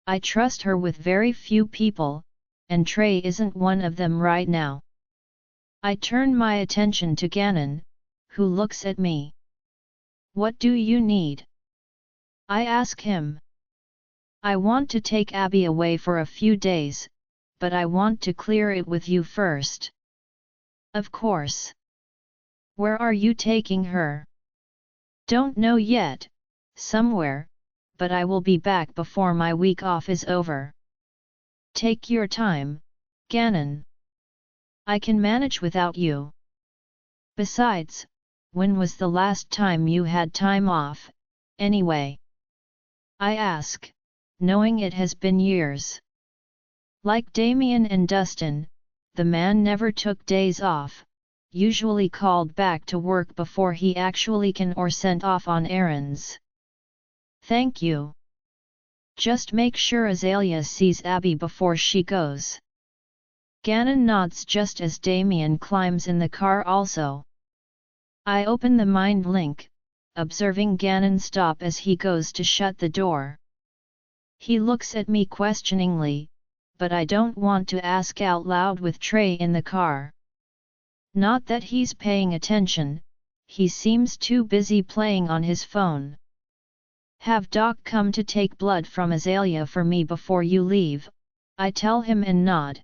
I trust her with very few people, and Trey isn't one of them right now. I turn my attention to Gannon, who looks at me. What do you need? I ask him. I want to take Abby away for a few days, but I want to clear it with you first. Of course. Where are you taking her? Don't know yet, somewhere, but I will be back before my week off is over. Take your time, Gannon. I can manage without you. Besides, when was the last time you had time off, anyway? I ask, knowing it has been years. Like Damien and Dustin, the man never took days off, usually called back to work before he actually can or sent off on errands. Thank you. Just make sure Azalea sees Abby before she goes. Ganon nods just as Damien climbs in the car also. I open the mind link, observing Ganon stop as he goes to shut the door. He looks at me questioningly, but I don't want to ask out loud with Trey in the car. Not that he's paying attention, he seems too busy playing on his phone. Have Doc come to take blood from Azalea for me before you leave, I tell him and nod.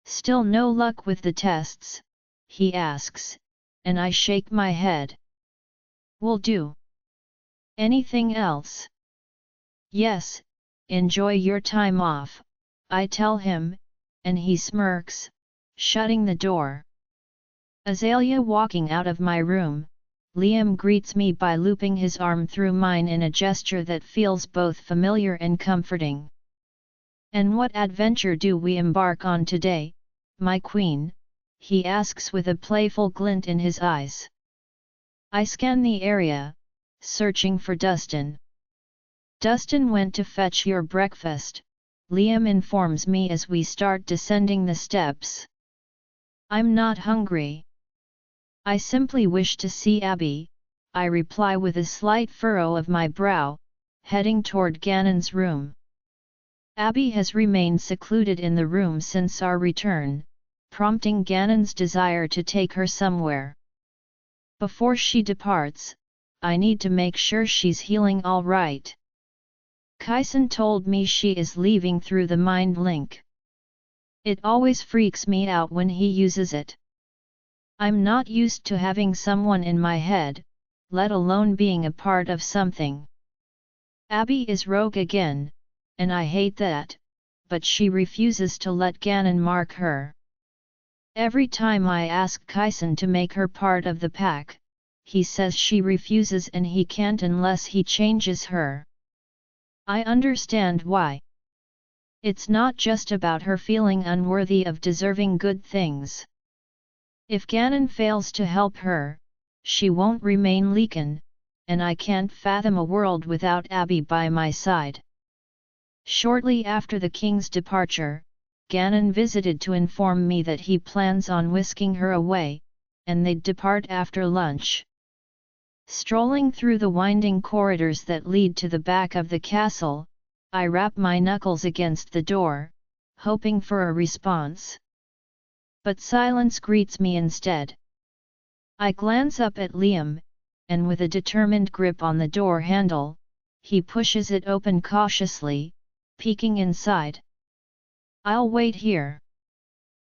Still no luck with the tests, he asks, and I shake my head. Will do. Anything else? Yes, enjoy your time off, I tell him, and he smirks, shutting the door. Azalea walking out of my room, Liam greets me by looping his arm through mine in a gesture that feels both familiar and comforting. And what adventure do we embark on today, my queen? He asks with a playful glint in his eyes. I scan the area, searching for Dustin. Dustin went to fetch your breakfast, Liam informs me as we start descending the steps. I'm not hungry. I simply wish to see Abby, I reply with a slight furrow of my brow, heading toward Ganon's room. Abby has remained secluded in the room since our return, prompting Ganon's desire to take her somewhere. Before she departs, I need to make sure she's healing all right. Kyson told me she is leaving through the mind link. It always freaks me out when he uses it. I'm not used to having someone in my head, let alone being a part of something. Abby is rogue again, and I hate that, but she refuses to let Ganon mark her. Every time I ask Kyson to make her part of the pack, he says she refuses and he can't unless he changes her. I understand why. It's not just about her feeling unworthy of deserving good things. If Ganon fails to help her, she won't remain Leekan, and I can't fathom a world without Abby by my side. Shortly after the king's departure, Ganon visited to inform me that he plans on whisking her away, and they'd depart after lunch. Strolling through the winding corridors that lead to the back of the castle, I rap my knuckles against the door, hoping for a response. But silence greets me instead. I glance up at Liam, and with a determined grip on the door handle, he pushes it open cautiously, peeking inside. I'll wait here.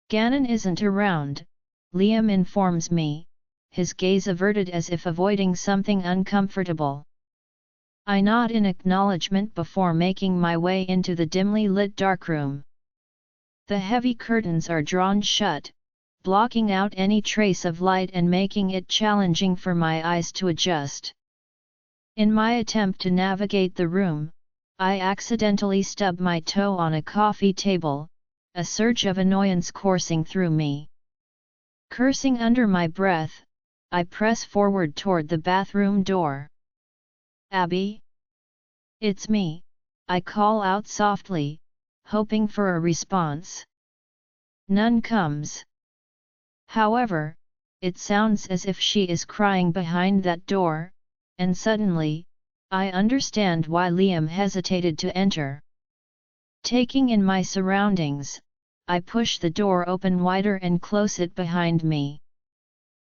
Ganon isn't around, Liam informs me, his gaze averted as if avoiding something uncomfortable. I nod in acknowledgement before making my way into the dimly lit darkroom. The heavy curtains are drawn shut, blocking out any trace of light and making it challenging for my eyes to adjust. In my attempt to navigate the room, I accidentally stub my toe on a coffee table, a surge of annoyance coursing through me. Cursing under my breath, I press forward toward the bathroom door. Abby? It's me, I call out softly, hoping for a response. None comes. However, it sounds as if she is crying behind that door, and suddenly, I understand why Liam hesitated to enter. Taking in my surroundings, I push the door open wider and close it behind me.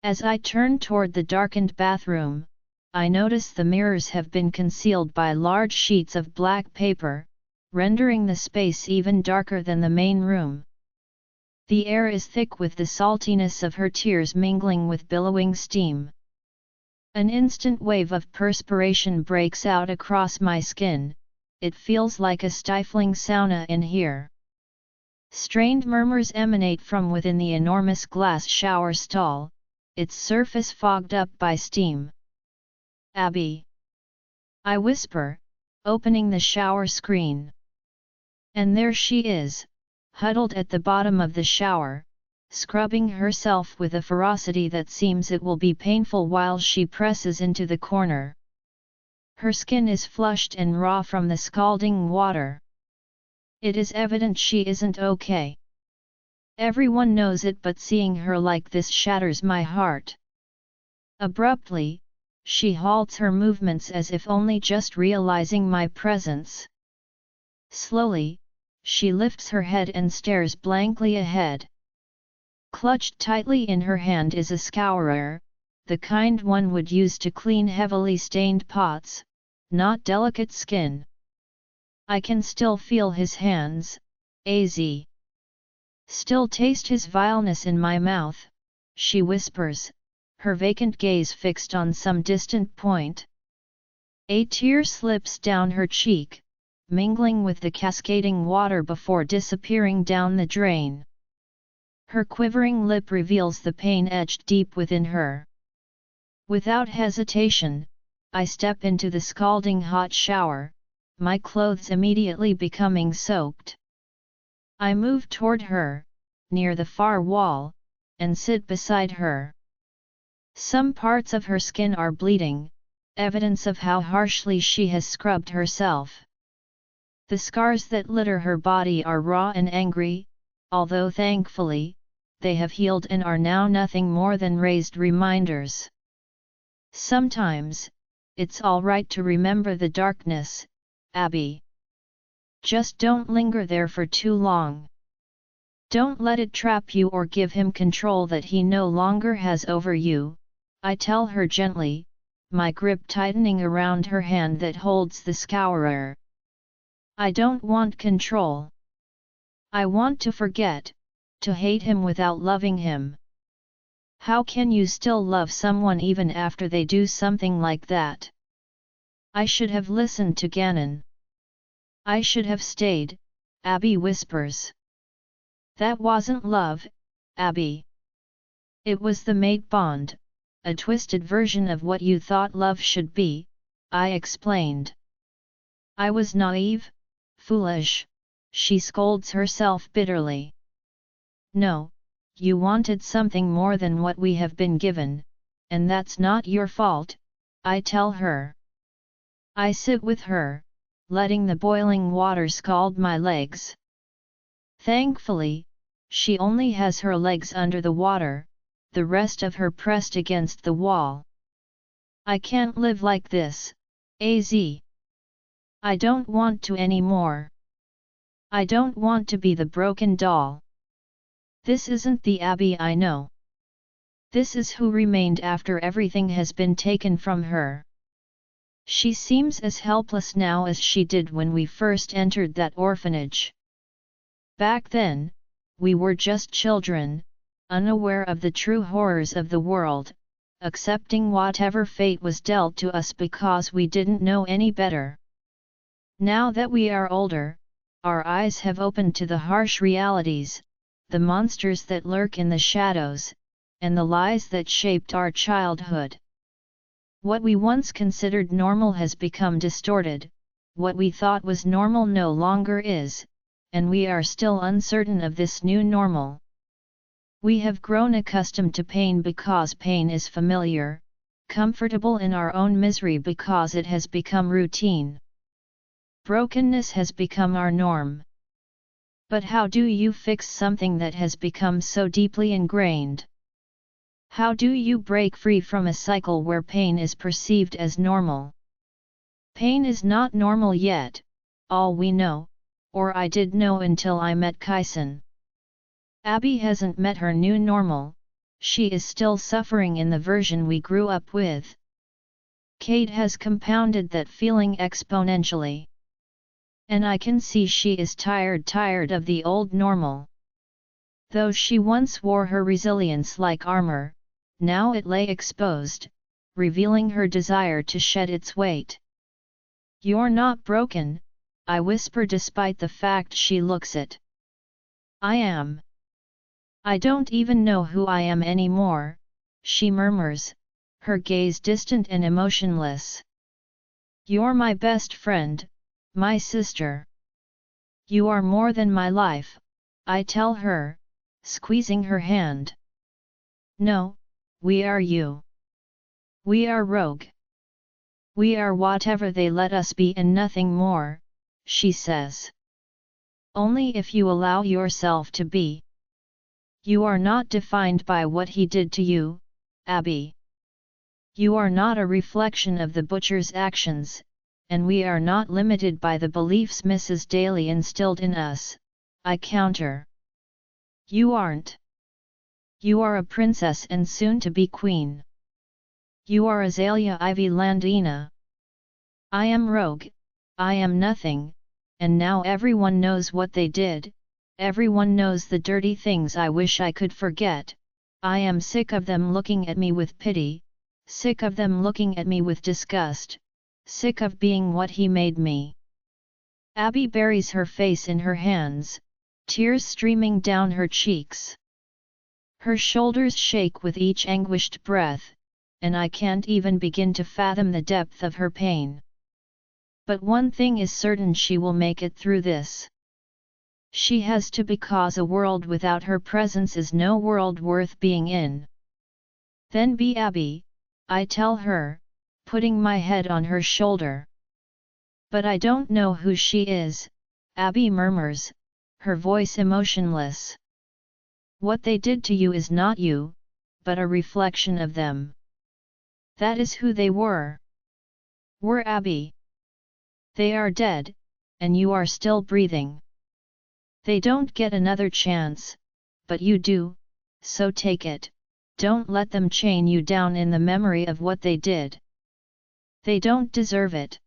As I turn toward the darkened bathroom, I notice the mirrors have been concealed by large sheets of black paper, rendering the space even darker than the main room. The air is thick with the saltiness of her tears mingling with billowing steam. An instant wave of perspiration breaks out across my skin, it feels like a stifling sauna in here. Strained murmurs emanate from within the enormous glass shower stall, its surface fogged up by steam. Abby! I whisper, opening the shower screen. And there she is, huddled at the bottom of the shower, scrubbing herself with a ferocity that seems it will be painful while she presses into the corner. Her skin is flushed and raw from the scalding water. It is evident she isn't okay. Everyone knows it, but seeing her like this shatters my heart. Abruptly, she halts her movements as if only just realizing my presence. Slowly, she lifts her head and stares blankly ahead. Clutched tightly in her hand is a scourer, the kind one would use to clean heavily stained pots, not delicate skin. I can still feel his hands, still taste his vileness in my mouth, she whispers, her vacant gaze fixed on some distant point. A tear slips down her cheek, mingling with the cascading water before disappearing down the drain. Her quivering lip reveals the pain etched deep within her. Without hesitation, I step into the scalding hot shower, my clothes immediately becoming soaked. I move toward her, near the far wall, and sit beside her. Some parts of her skin are bleeding, evidence of how harshly she has scrubbed herself. The scars that litter her body are raw and angry, although thankfully, they have healed and are now nothing more than raised reminders. Sometimes, it's all right to remember the darkness, Abby. Just don't linger there for too long. Don't let it trap you or give him control that he no longer has over you, I tell her gently, my grip tightening around her hand that holds the scourer. I don't want control. I want to forget, to hate him without loving him. How can you still love someone even after they do something like that? I should have listened to Ganon. I should have stayed, Abby whispers. That wasn't love, Abby. It was the mate bond, a twisted version of what you thought love should be, I explained. I was naive, foolish, she scolds herself bitterly. No, you wanted something more than what we have been given, and that's not your fault, I tell her. I sit with her, letting the boiling water scald my legs. Thankfully, she only has her legs under the water, the rest of her pressed against the wall. I can't live like this, I don't want to anymore. I don't want to be the broken doll. This isn't the Abby I know. This is who remained after everything has been taken from her. She seems as helpless now as she did when we first entered that orphanage. Back then, we were just children, unaware of the true horrors of the world, accepting whatever fate was dealt to us because we didn't know any better. Now that we are older, our eyes have opened to the harsh realities, the monsters that lurk in the shadows, and the lies that shaped our childhood. What we once considered normal has become distorted, what we thought was normal no longer is, and we are still uncertain of this new normal. We have grown accustomed to pain because pain is familiar, comfortable in our own misery because it has become routine. Brokenness has become our norm. But how do you fix something that has become so deeply ingrained? How do you break free from a cycle where pain is perceived as normal? Pain is not normal yet, all we know, or I did know until I met Kyson. Abby hasn't met her new normal, she is still suffering in the version we grew up with. Kate has compounded that feeling exponentially. And I can see she is tired of the old normal. Though she once wore her resilience like armor, now it lay exposed, revealing her desire to shed its weight. You're not broken, I whisper despite the fact she looks it. I am. I don't even know who I am anymore, she murmurs, her gaze distant and emotionless. You're my best friend, my sister. You are more than my life, I tell her, squeezing her hand. No, we are you. We are rogue. We are whatever they let us be and nothing more, she says. Only if you allow yourself to be. You are not defined by what he did to you, Abby. You are not a reflection of the butcher's actions, and we are not limited by the beliefs Mrs. Daly instilled in us, I counter. You aren't. You are a princess and soon to be queen. You are Azalea Ivy Landina. I am rogue, I am nothing, and now everyone knows what they did, everyone knows the dirty things I wish I could forget. I am sick of them looking at me with pity, sick of them looking at me with disgust, sick of being what he made me. Abby buries her face in her hands, tears streaming down her cheeks. Her shoulders shake with each anguished breath, and I can't even begin to fathom the depth of her pain. But one thing is certain, she will make it through this. She has to, because a world without her presence is no world worth being in. Then be Abby, I tell her, putting my head on her shoulder. But I don't know who she is, Abby murmurs, her voice emotionless. What they did to you is not you, but a reflection of them. That is who they were. Were Abby. They are dead, and you are still breathing. They don't get another chance, but you do, so take it, don't let them chain you down in the memory of what they did. They don't deserve it.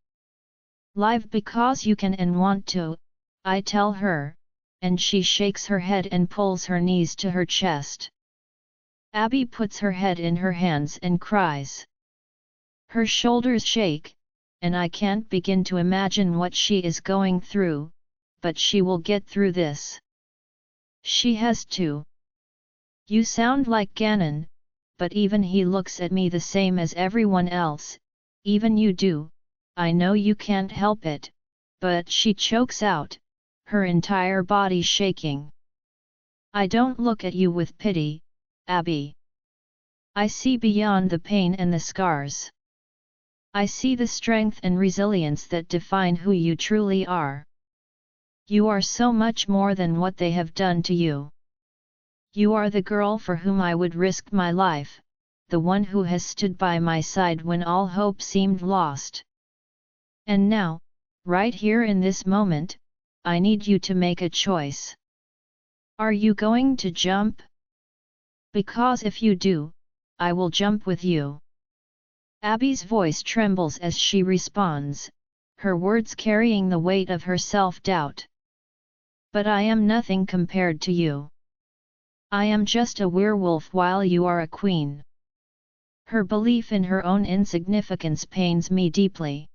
Live because you can and want to, I tell her, and she shakes her head and pulls her knees to her chest. Abby puts her head in her hands and cries. Her shoulders shake, and I can't begin to imagine what she is going through, but she will get through this. She has to. You sound like Ganon, but even he looks at me the same as everyone else, even you do, I know you can't help it, but she chokes out, her entire body shaking. I don't look at you with pity, Abby. I see beyond the pain and the scars. I see the strength and resilience that define who you truly are. You are so much more than what they have done to you. You are the girl for whom I would risk my life, the one who has stood by my side when all hope seemed lost. And now, right here in this moment, I need you to make a choice. Are you going to jump? Because if you do, I will jump with you. Abby's voice trembles as she responds, her words carrying the weight of her self-doubt. But I am nothing compared to you. I am just a werewolf while you are a queen. Her belief in her own insignificance pains me deeply.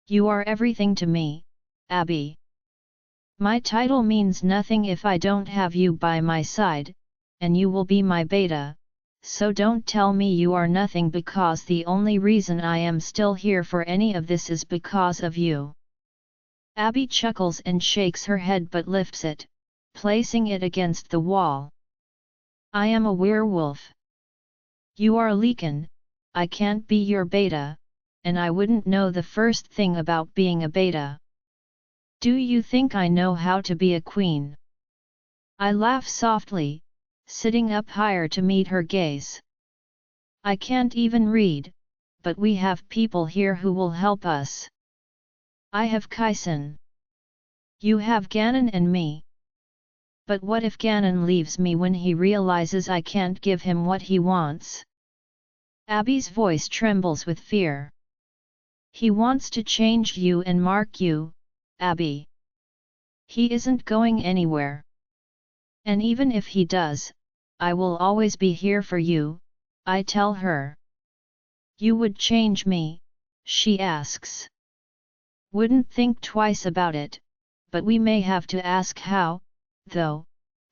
You are everything to me, Abby. My title means nothing if I don't have you by my side, and you will be my beta, so don't tell me you are nothing, because the only reason I am still here for any of this is because of you. Abby chuckles and shakes her head but lifts it, placing it against the wall. I am a werewolf. You are Lycan, I can't be your beta, and I wouldn't know the first thing about being a beta. Do you think I know how to be a queen? I laugh softly, sitting up higher to meet her gaze. I can't even read, but we have people here who will help us. I have Kyson. You have Ganon and me. But what if Ganon leaves me when he realizes I can't give him what he wants? Abby's voice trembles with fear. He wants to change you and mark you, Abby. He isn't going anywhere. And even if he does, I will always be here for you, I tell her. You would change me, she asks. Wouldn't think twice about it, but we may have to ask how, though,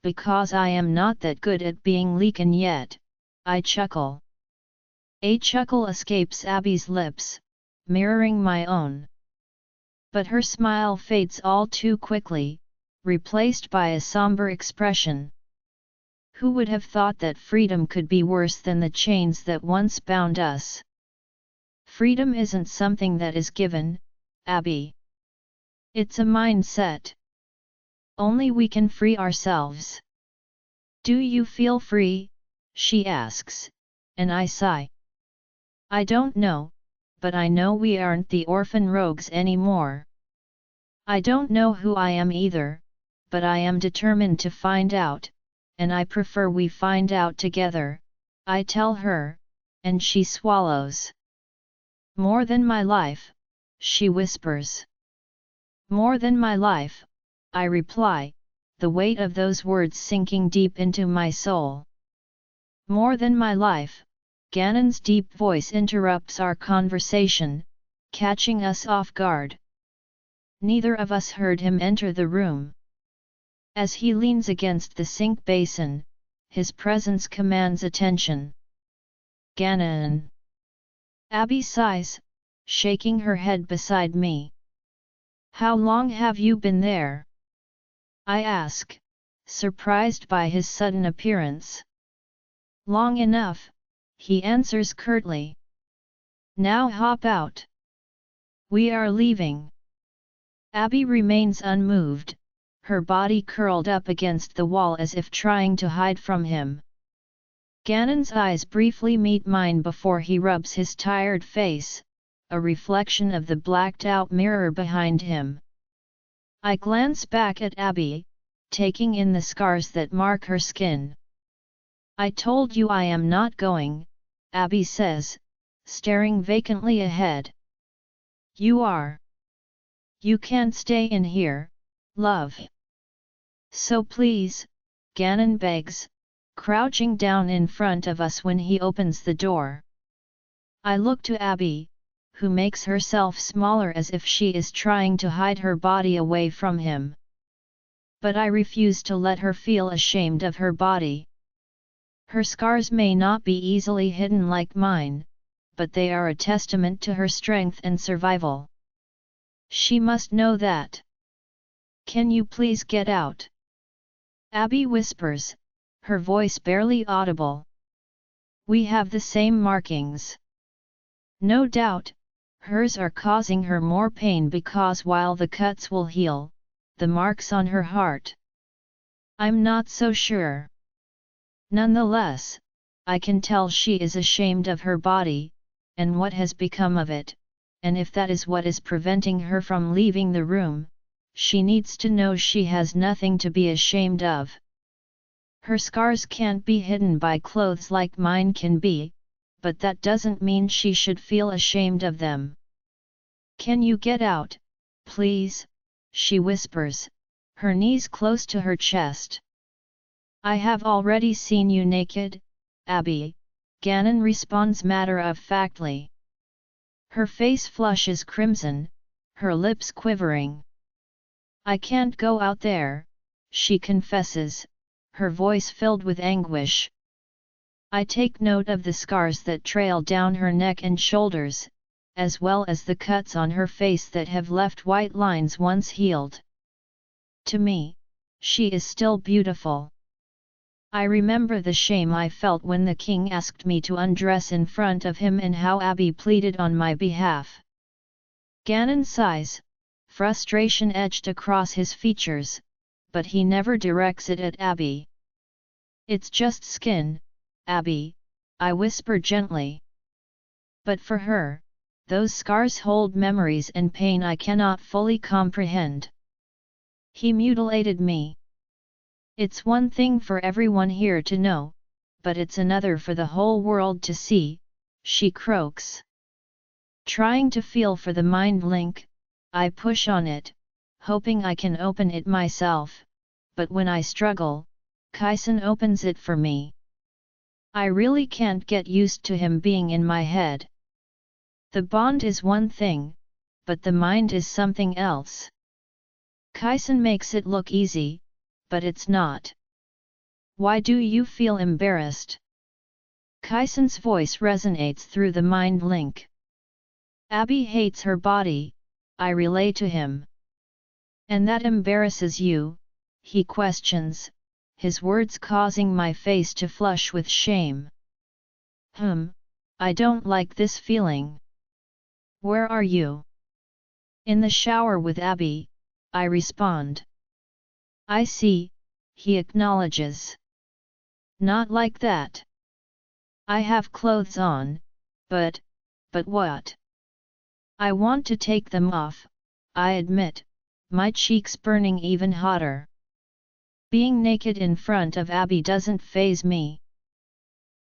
because I am not that good at being Lycan yet, I chuckle. A chuckle escapes Abby's lips, mirroring my own. But her smile fades all too quickly, replaced by a somber expression. Who would have thought that freedom could be worse than the chains that once bound us? Freedom isn't something that is given, Abby. It's a mindset. Only we can free ourselves. Do you feel free? She asks, and I sigh. I don't know, but I know we aren't the orphan rogues anymore. I don't know who I am either, but I am determined to find out, and I prefer we find out together, I tell her, and she swallows. More than my life, she whispers. More than my life, I reply, the weight of those words sinking deep into my soul. More than my life, Ganon's deep voice interrupts our conversation, catching us off guard. Neither of us heard him enter the room. As he leans against the sink basin, his presence commands attention. Ganon. Abby sighs, shaking her head beside me. How long have you been there? I ask, surprised by his sudden appearance. Long enough, he answers curtly. Now hop out. We are leaving. Abby remains unmoved, her body curled up against the wall as if trying to hide from him. Ganon's eyes briefly meet mine before he rubs his tired face, a reflection of the blacked-out mirror behind him. I glance back at Abby, taking in the scars that mark her skin. I told you I am not going, Abby says, staring vacantly ahead. You are. You can't stay in here, love. So please, Ganon begs, crouching down in front of us when he opens the door. I look to Abby, who makes herself smaller as if she is trying to hide her body away from him. But I refuse to let her feel ashamed of her body. Her scars may not be easily hidden like mine, but they are a testament to her strength and survival. She must know that. Can you please get out? Abby whispers, her voice barely audible. We have the same markings. No doubt, hers are causing her more pain because while the cuts will heal, the marks on her heart. I'm not so sure. Nonetheless, I can tell she is ashamed of her body, and what has become of it, and if that is what is preventing her from leaving the room, she needs to know she has nothing to be ashamed of. Her scars can't be hidden by clothes like mine can be, but that doesn't mean she should feel ashamed of them. Can you get out, please? She whispers, her knees close to her chest. I have already seen you naked, Abby, Ganon responds matter-of-factly. Her face flushes crimson, her lips quivering. I can't go out there, she confesses, her voice filled with anguish. I take note of the scars that trail down her neck and shoulders, as well as the cuts on her face that have left white lines once healed. To me, she is still beautiful. I remember the shame I felt when the king asked me to undress in front of him and how Abby pleaded on my behalf. Ganon sighs, frustration etched across his features, but he never directs it at Abby. It's just skin, Abby, I whisper gently. But for her, those scars hold memories and pain I cannot fully comprehend. He mutilated me. It's one thing for everyone here to know, but it's another for the whole world to see, she croaks. Trying to feel for the mind link, I push on it, hoping I can open it myself, but when I struggle, Kyson opens it for me. I really can't get used to him being in my head. The bond is one thing, but the mind is something else. Kyson makes it look easy, but it's not. Why do you feel embarrassed? Kyson's voice resonates through the mind link. Abby hates her body, I relay to him. And that embarrasses you, he questions, his words causing my face to flush with shame. I don't like this feeling. Where are you? In the shower with Abby, I respond. I see, he acknowledges. Not like that. I have clothes on, but what? I want to take them off, I admit, my cheeks burning even hotter. Being naked in front of Abby doesn't faze me.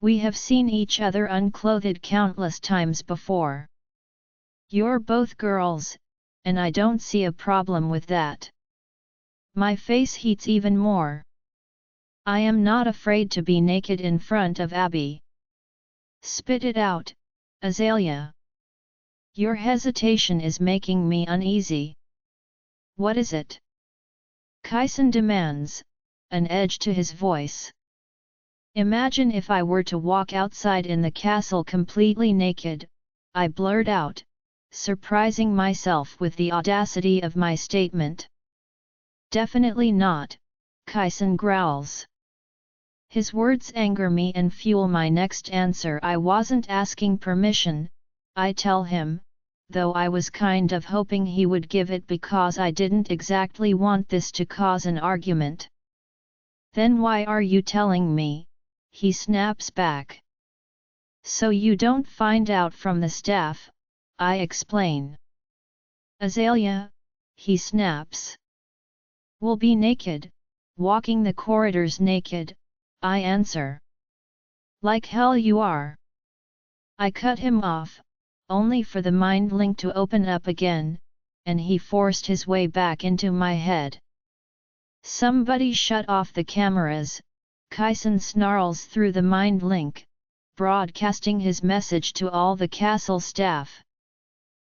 We have seen each other unclothed countless times before. You're both girls, and I don't see a problem with that. My face heats even more. I am not afraid to be naked in front of Abby. Spit it out, Azalea. Your hesitation is making me uneasy. What is it? Kyson demands, an edge to his voice. Imagine if I were to walk outside in the castle completely naked, I blurt out, surprising myself with the audacity of my statement. Definitely not, Kyson growls. His words anger me and fuel my next answer. I wasn't asking permission, I tell him, though I was kind of hoping he would give it because I didn't exactly want this to cause an argument. Then why are you telling me? He snaps back. So you don't find out from the staff, I explain. Azalea, he snaps. We'll be naked, walking the corridors naked, I answer. Like hell you are. I cut him off, only for the mind link to open up again, and he forced his way back into my head. Somebody shut off the cameras, Kyson snarls through the mind link, broadcasting his message to all the castle staff.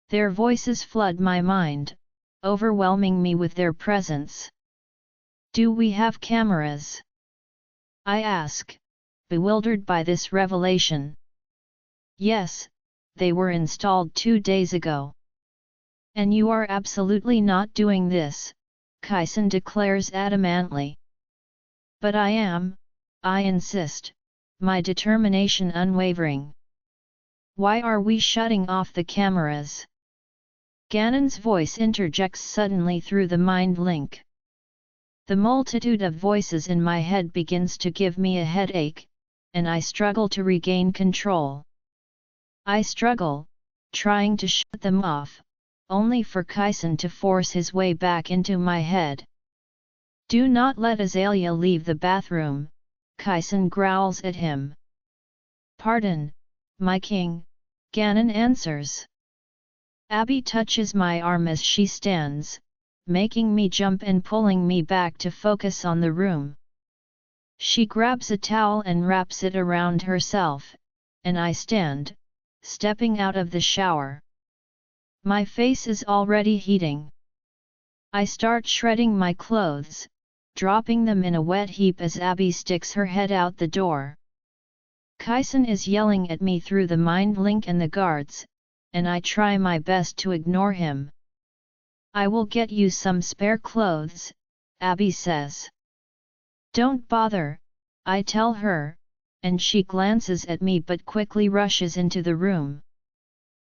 Their voices flood my mind, overwhelming me with their presence. Do we have cameras? I ask, bewildered by this revelation. Yes, they were installed 2 days ago. And you are absolutely not doing this, Kyson declares adamantly. But I am, I insist, my determination unwavering. Why are we shutting off the cameras? Ganon's voice interjects suddenly through the mind link. The multitude of voices in my head begins to give me a headache, and I struggle to regain control. I struggle, trying to shut them off, only for Kyson to force his way back into my head. Do not let Azalea leave the bathroom, Kyson growls at him. Pardon, my king, Ganon answers. Abby touches my arm as she stands, making me jump and pulling me back to focus on the room. She grabs a towel and wraps it around herself, and I stand, stepping out of the shower. My face is already heating. I start shredding my clothes, dropping them in a wet heap as Abby sticks her head out the door. Kyson is yelling at me through the mind link and the guards, and I try my best to ignore him. I will get you some spare clothes, Abby says. Don't bother, I tell her, and she glances at me but quickly rushes into the room.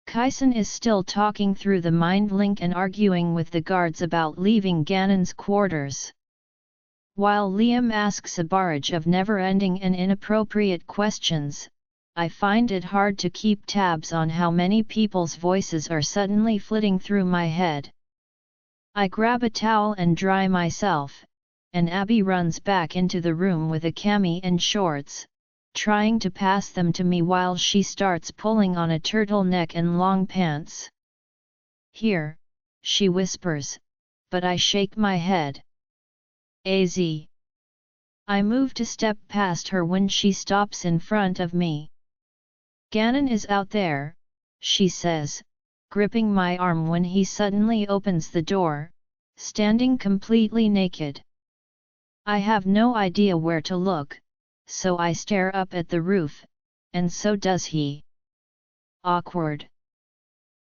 Kyson is still talking through the mind link and arguing with the guards about leaving Ganon's quarters. While Liam asks a barrage of never-ending and inappropriate questions, I find it hard to keep tabs on how many people's voices are suddenly flitting through my head. I grab a towel and dry myself, and Abby runs back into the room with a cami and shorts, trying to pass them to me while she starts pulling on a turtleneck and long pants. Here, she whispers, but I shake my head. Az. I move to step past her when she stops in front of me. Ganon is out there, she says, gripping my arm when he suddenly opens the door, standing completely naked. I have no idea where to look, so I stare up at the roof, and so does he. Awkward.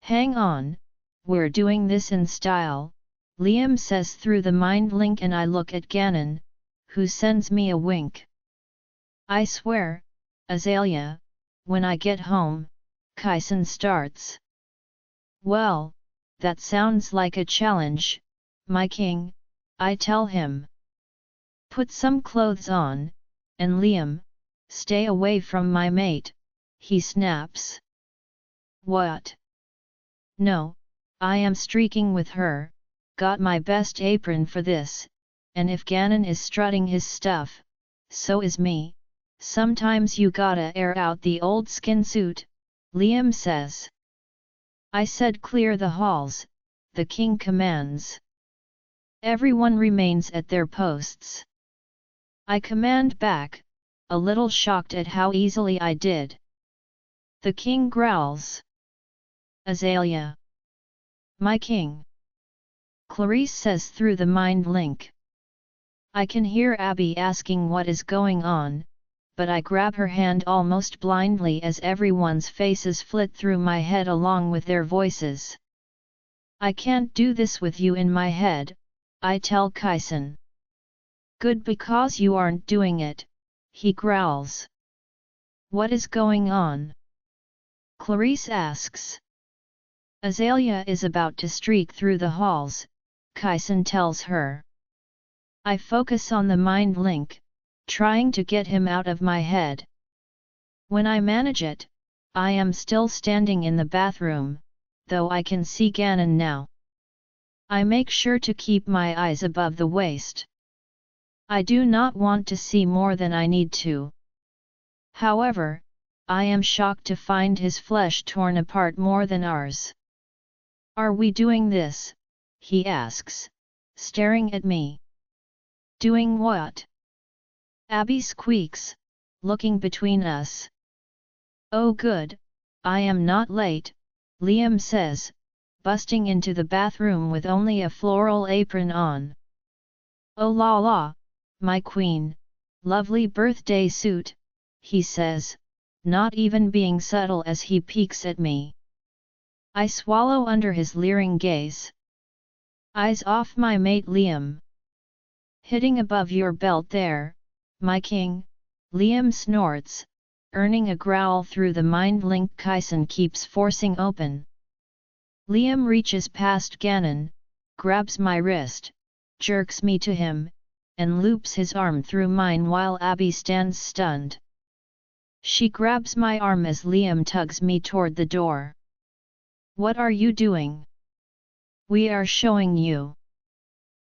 Hang on, we're doing this in style, Liam says through the mind link, and I look at Ganon, who sends me a wink. I swear, Azalea, when I get home, Kyson starts. Well, that sounds like a challenge, my king, I tell him. Put some clothes on, and Liam, stay away from my mate, he snaps. What? No, I am streaking with her, got my best apron for this, and if Ganon is strutting his stuff, so is me, sometimes you gotta air out the old skin suit, Liam says. I said clear the halls, the king commands. Everyone remains at their posts. I command back, a little shocked at how easily I did. The king growls. Azalea. My king. Clarice says through the mind link. I can hear Abby asking what is going on, but I grab her hand almost blindly as everyone's faces flit through my head along with their voices. I can't do this with you in my head, I tell Kyson. Good, because you aren't doing it, he growls. What is going on? Clarice asks. Azalea is about to streak through the halls, Kyson tells her. I focus on the mind link, trying to get him out of my head. When I manage it, I am still standing in the bathroom, though I can see Ganon now. I make sure to keep my eyes above the waist. I do not want to see more than I need to. However, I am shocked to find his flesh torn apart more than ours. Are we doing this? He asks, staring at me. Doing what? Abby squeaks, looking between us. Oh good, I am not late, Liam says, busting into the bathroom with only a floral apron on. Oh la la, my queen, lovely birthday suit, he says, not even being subtle as he peeks at me. I swallow under his leering gaze. Eyes off my mate Liam. Hitting above your belt there, my king, Liam snorts, earning a growl through the mind link Kyson keeps forcing open. Liam reaches past Ganon, grabs my wrist, jerks me to him, and loops his arm through mine while Abby stands stunned. She grabs my arm as Liam tugs me toward the door. What are you doing? We are showing you.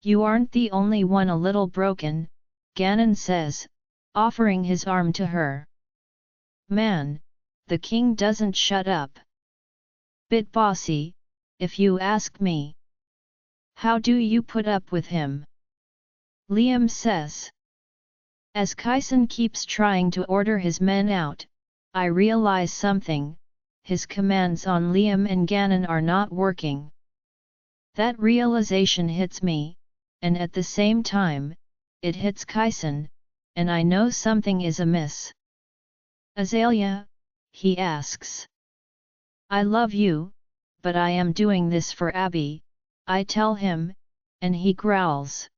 You aren't the only one a little broken, Ganon says, offering his arm to her. Man, the king doesn't shut up. Bit bossy, if you ask me. How do you put up with him? Liam says. As Kyson keeps trying to order his men out, I realize something, his commands on Liam and Ganon are not working. That realization hits me, and at the same time, it hits Kyson, and I know something is amiss. Azalea, he asks. I love you, but I am doing this for Abby, I tell him, and he growls.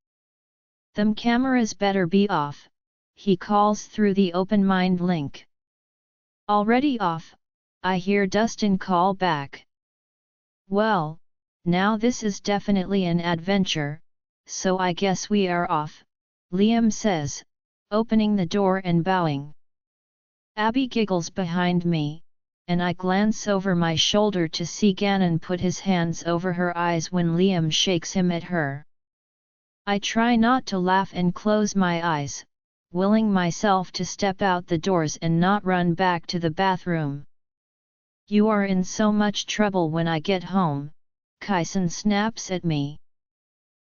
Them cameras better be off, he calls through the open mind link. Already off, I hear Dustin call back. Well, now this is definitely an adventure, so I guess we are off, Liam says, opening the door and bowing. Abby giggles behind me, and I glance over my shoulder to see Ganon put his hands over her eyes when Liam shakes him at her. I try not to laugh and close my eyes, willing myself to step out the doors and not run back to the bathroom. You are in so much trouble when I get home, Kyson snaps at me.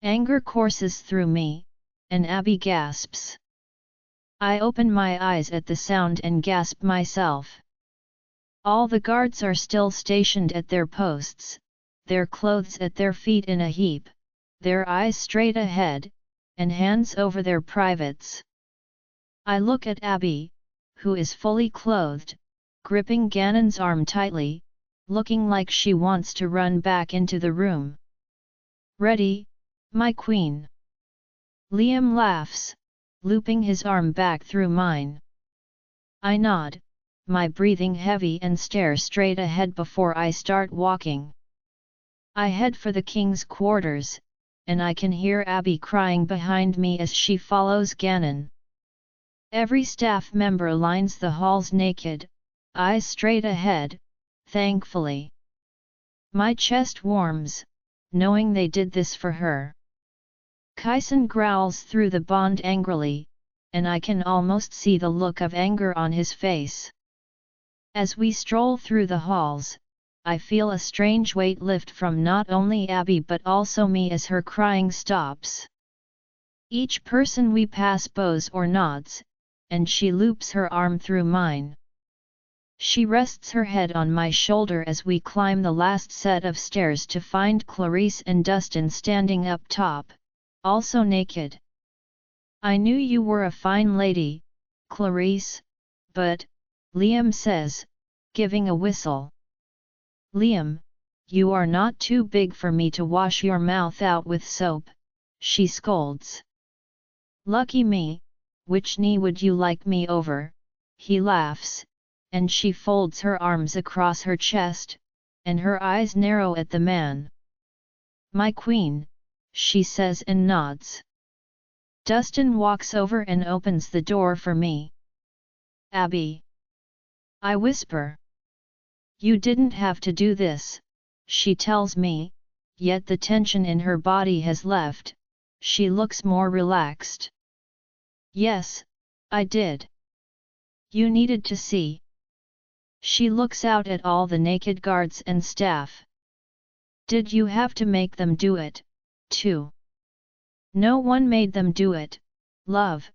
Anger courses through me, and Abby gasps. I open my eyes at the sound and gasp myself. All the guards are still stationed at their posts, their clothes at their feet in a heap, their eyes straight ahead, and hands over their privates. I look at Abby, who is fully clothed, gripping Ganon's arm tightly, looking like she wants to run back into the room. Ready, My queen. Liam laughs, looping his arm back through mine. I nod, my breathing heavy and stare straight ahead before I start walking. I head for the king's quarters, and I can hear Abby crying behind me as she follows Ganon. Every staff member lines the halls naked, eyes straight ahead, thankfully. My chest warms, knowing they did this for her. Kyson growls through the bond angrily, and I can almost see the look of anger on his face. As we stroll through the halls, I feel a strange weight lift from not only Abby but also me as her crying stops. Each person we pass bows or nods, and she loops her arm through mine. She rests her head on my shoulder as we climb the last set of stairs to find Clarice and Dustin standing up top, also naked. I knew you were a fine lady, Clarice, but, Liam says, giving a whistle. Liam, you are not too big for me to wash your mouth out with soap, she scolds. Lucky me, which knee would you like me over? He laughs, and she folds her arms across her chest, and her eyes narrow at the man. My queen, she says and nods. Dustin walks over and opens the door for me. Abby. I whisper. You didn't have to do this, she tells me, yet the tension in her body has left, she looks more relaxed. Yes, I did. You needed to see. She looks out at all the naked guards and staff. Did you have to make them do it, too? No one made them do it, love,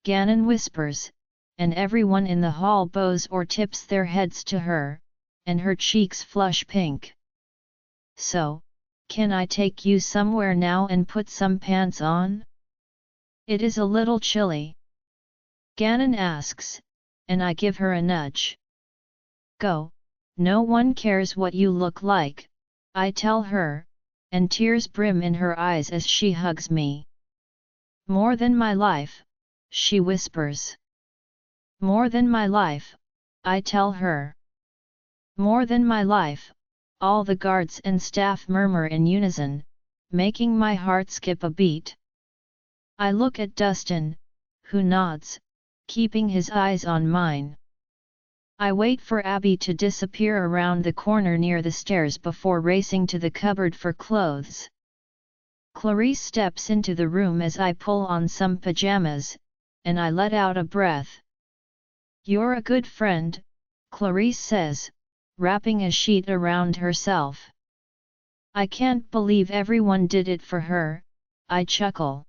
Ganon whispers, and everyone in the hall bows or tips their heads to her, and her cheeks flush pink. So, can I take you somewhere now and put some pants on? It is a little chilly. Ganon asks, and I give her a nudge. Go, no one cares what you look like, I tell her, and tears brim in her eyes as she hugs me. More than my life, she whispers. More than my life, I tell her. More than my life, all the guards and staff murmur in unison, making my heart skip a beat. I look at Dustin, who nods, keeping his eyes on mine. I wait for Abby to disappear around the corner near the stairs before racing to the cupboard for clothes. Clarice steps into the room as I pull on some pajamas, and I let out a breath. You're a good friend, Clarice says, wrapping a sheet around herself. I can't believe everyone did it for her, I chuckle.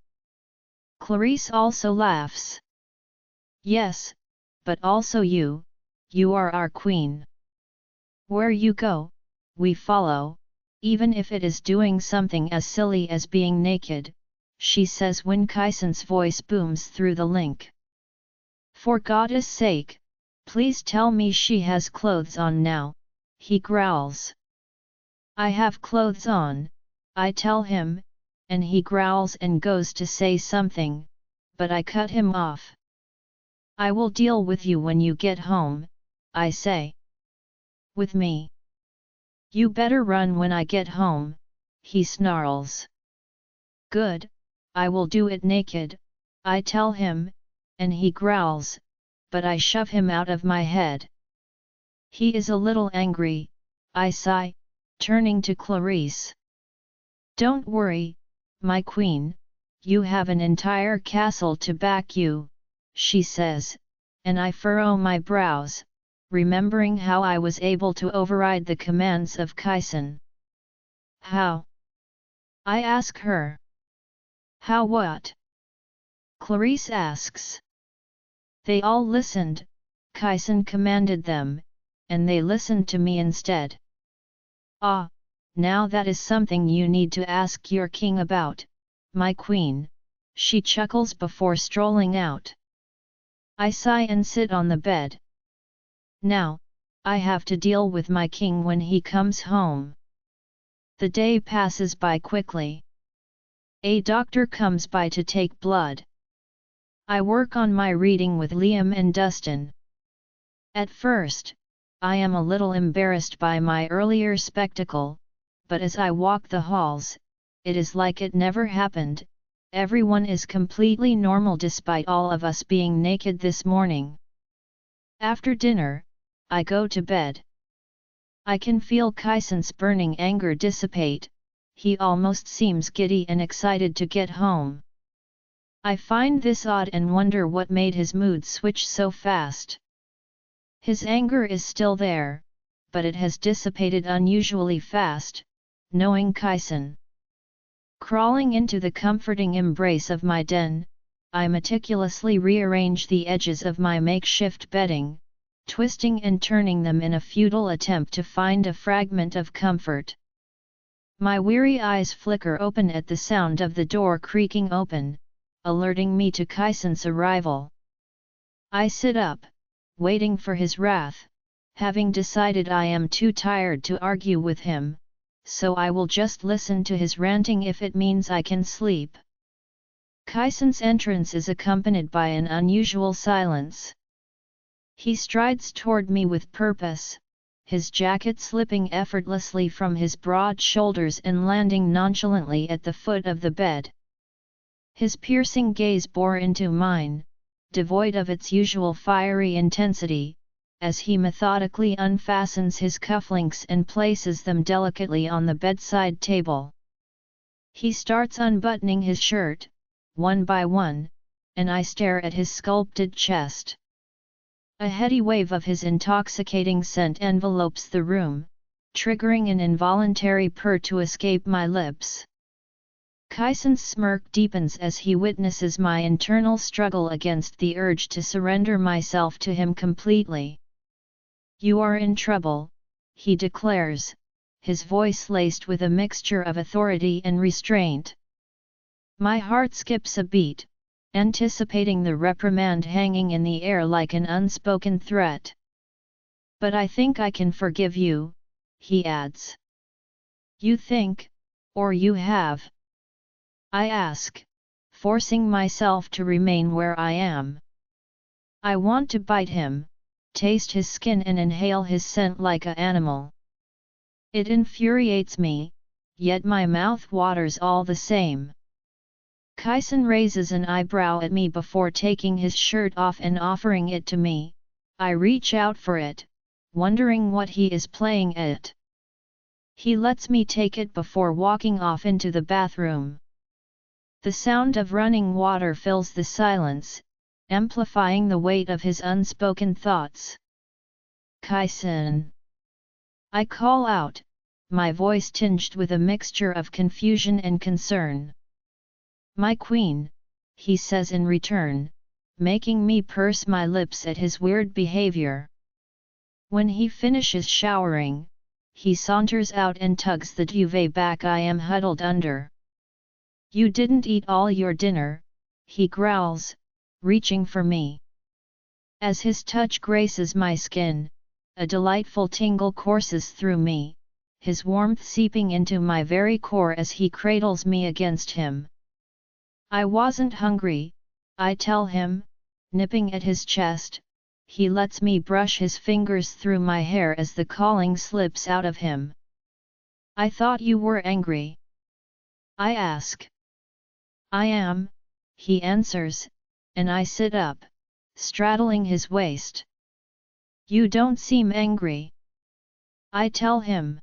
Clarice also laughs. Yes, but also you are our queen. Where you go, we follow, even if it is doing something as silly as being naked, she says when Kyson's voice booms through the link. For God's sake, please tell me she has clothes on now, he growls. I have clothes on, I tell him, and he growls and goes to say something, but I cut him off. I will deal with you when you get home, I say. With me? You better run when I get home, he snarls. Good, I will do it naked, I tell him, and he growls, but I shove him out of my head. He is a little angry, I sigh, turning to Clarice. Don't worry, my queen, you have an entire castle to back you, she says, and I furrow my brows, remembering how I was able to override the commands of Kyson. How? I ask her. How what? Clarice asks. They all listened, Kyson commanded them, and they listened to me instead. Ah, now that is something you need to ask your king about, my queen, she chuckles before strolling out. I sigh and sit on the bed. Now, I have to deal with my king when he comes home. The day passes by quickly. A doctor comes by to take blood. I work on my reading with Liam and Dustin. At first, I am a little embarrassed by my earlier spectacle, but as I walk the halls, it is like it never happened. Everyone is completely normal despite all of us being naked this morning. After dinner, I go to bed. I can feel Kyson's burning anger dissipate. He almost seems giddy and excited to get home. I find this odd and wonder what made his mood switch so fast. His anger is still there, but it has dissipated unusually fast, knowing Kyson. Crawling into the comforting embrace of my den, I meticulously rearrange the edges of my makeshift bedding, twisting and turning them in a futile attempt to find a fragment of comfort. My weary eyes flicker open at the sound of the door creaking open, alerting me to Kyson's arrival. I sit up, waiting for his wrath, having decided I am too tired to argue with him, so I will just listen to his ranting if it means I can sleep. Kyson's entrance is accompanied by an unusual silence. He strides toward me with purpose, his jacket slipping effortlessly from his broad shoulders and landing nonchalantly at the foot of the bed. His piercing gaze bore into mine, devoid of its usual fiery intensity, as he methodically unfastens his cufflinks and places them delicately on the bedside table. He starts unbuttoning his shirt, one by one, and I stare at his sculpted chest. A heady wave of his intoxicating scent envelopes the room, triggering an involuntary purr to escape my lips. Kyson's smirk deepens as he witnesses my internal struggle against the urge to surrender myself to him completely. "You are in trouble," he declares, his voice laced with a mixture of authority and restraint. My heart skips a beat, anticipating the reprimand hanging in the air like an unspoken threat. "But I think I can forgive you," he adds. "You think, or you have?" I ask, forcing myself to remain where I am. I want to bite him, taste his skin and inhale his scent like an animal. It infuriates me, yet my mouth waters all the same. Kyson raises an eyebrow at me before taking his shirt off and offering it to me. I reach out for it, wondering what he is playing at. He lets me take it before walking off into the bathroom. The sound of running water fills the silence, amplifying the weight of his unspoken thoughts. "Kyson!" I call out, my voice tinged with a mixture of confusion and concern. "My queen," he says in return, making me purse my lips at his weird behavior. When he finishes showering, he saunters out and tugs the duvet back I am huddled under. "You didn't eat all your dinner," he growls, reaching for me. As his touch graces my skin, a delightful tingle courses through me, his warmth seeping into my very core as he cradles me against him. "I wasn't hungry," I tell him, nipping at his chest. He lets me brush his fingers through my hair as the calling slips out of him. "I thought you were angry," I ask. "I am," he answers, and I sit up, straddling his waist. "You don't seem angry," I tell him.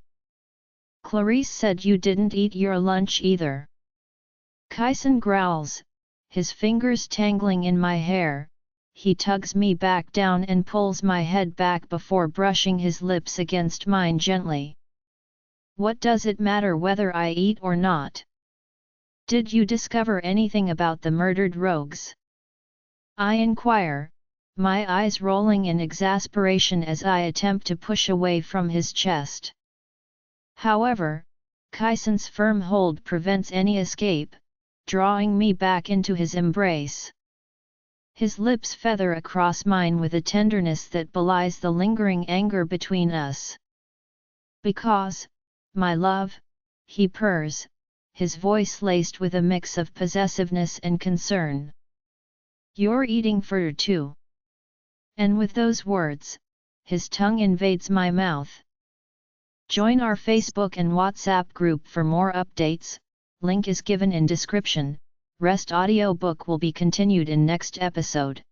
"Clarice said you didn't eat your lunch either." Kyson growls, his fingers tangling in my hair. He tugs me back down and pulls my head back before brushing his lips against mine gently. "What does it matter whether I eat or not? Did you discover anything about the murdered rogues?" I inquire, my eyes rolling in exasperation as I attempt to push away from his chest. However, Kyson's firm hold prevents any escape, drawing me back into his embrace. His lips feather across mine with a tenderness that belies the lingering anger between us. "Because, my love," he purrs, his voice laced with a mix of possessiveness and concern. "You're eating fur too." And with those words, his tongue invades my mouth. Join our Facebook and WhatsApp group for more updates, link is given in description. Rest audiobook will be continued in next episode.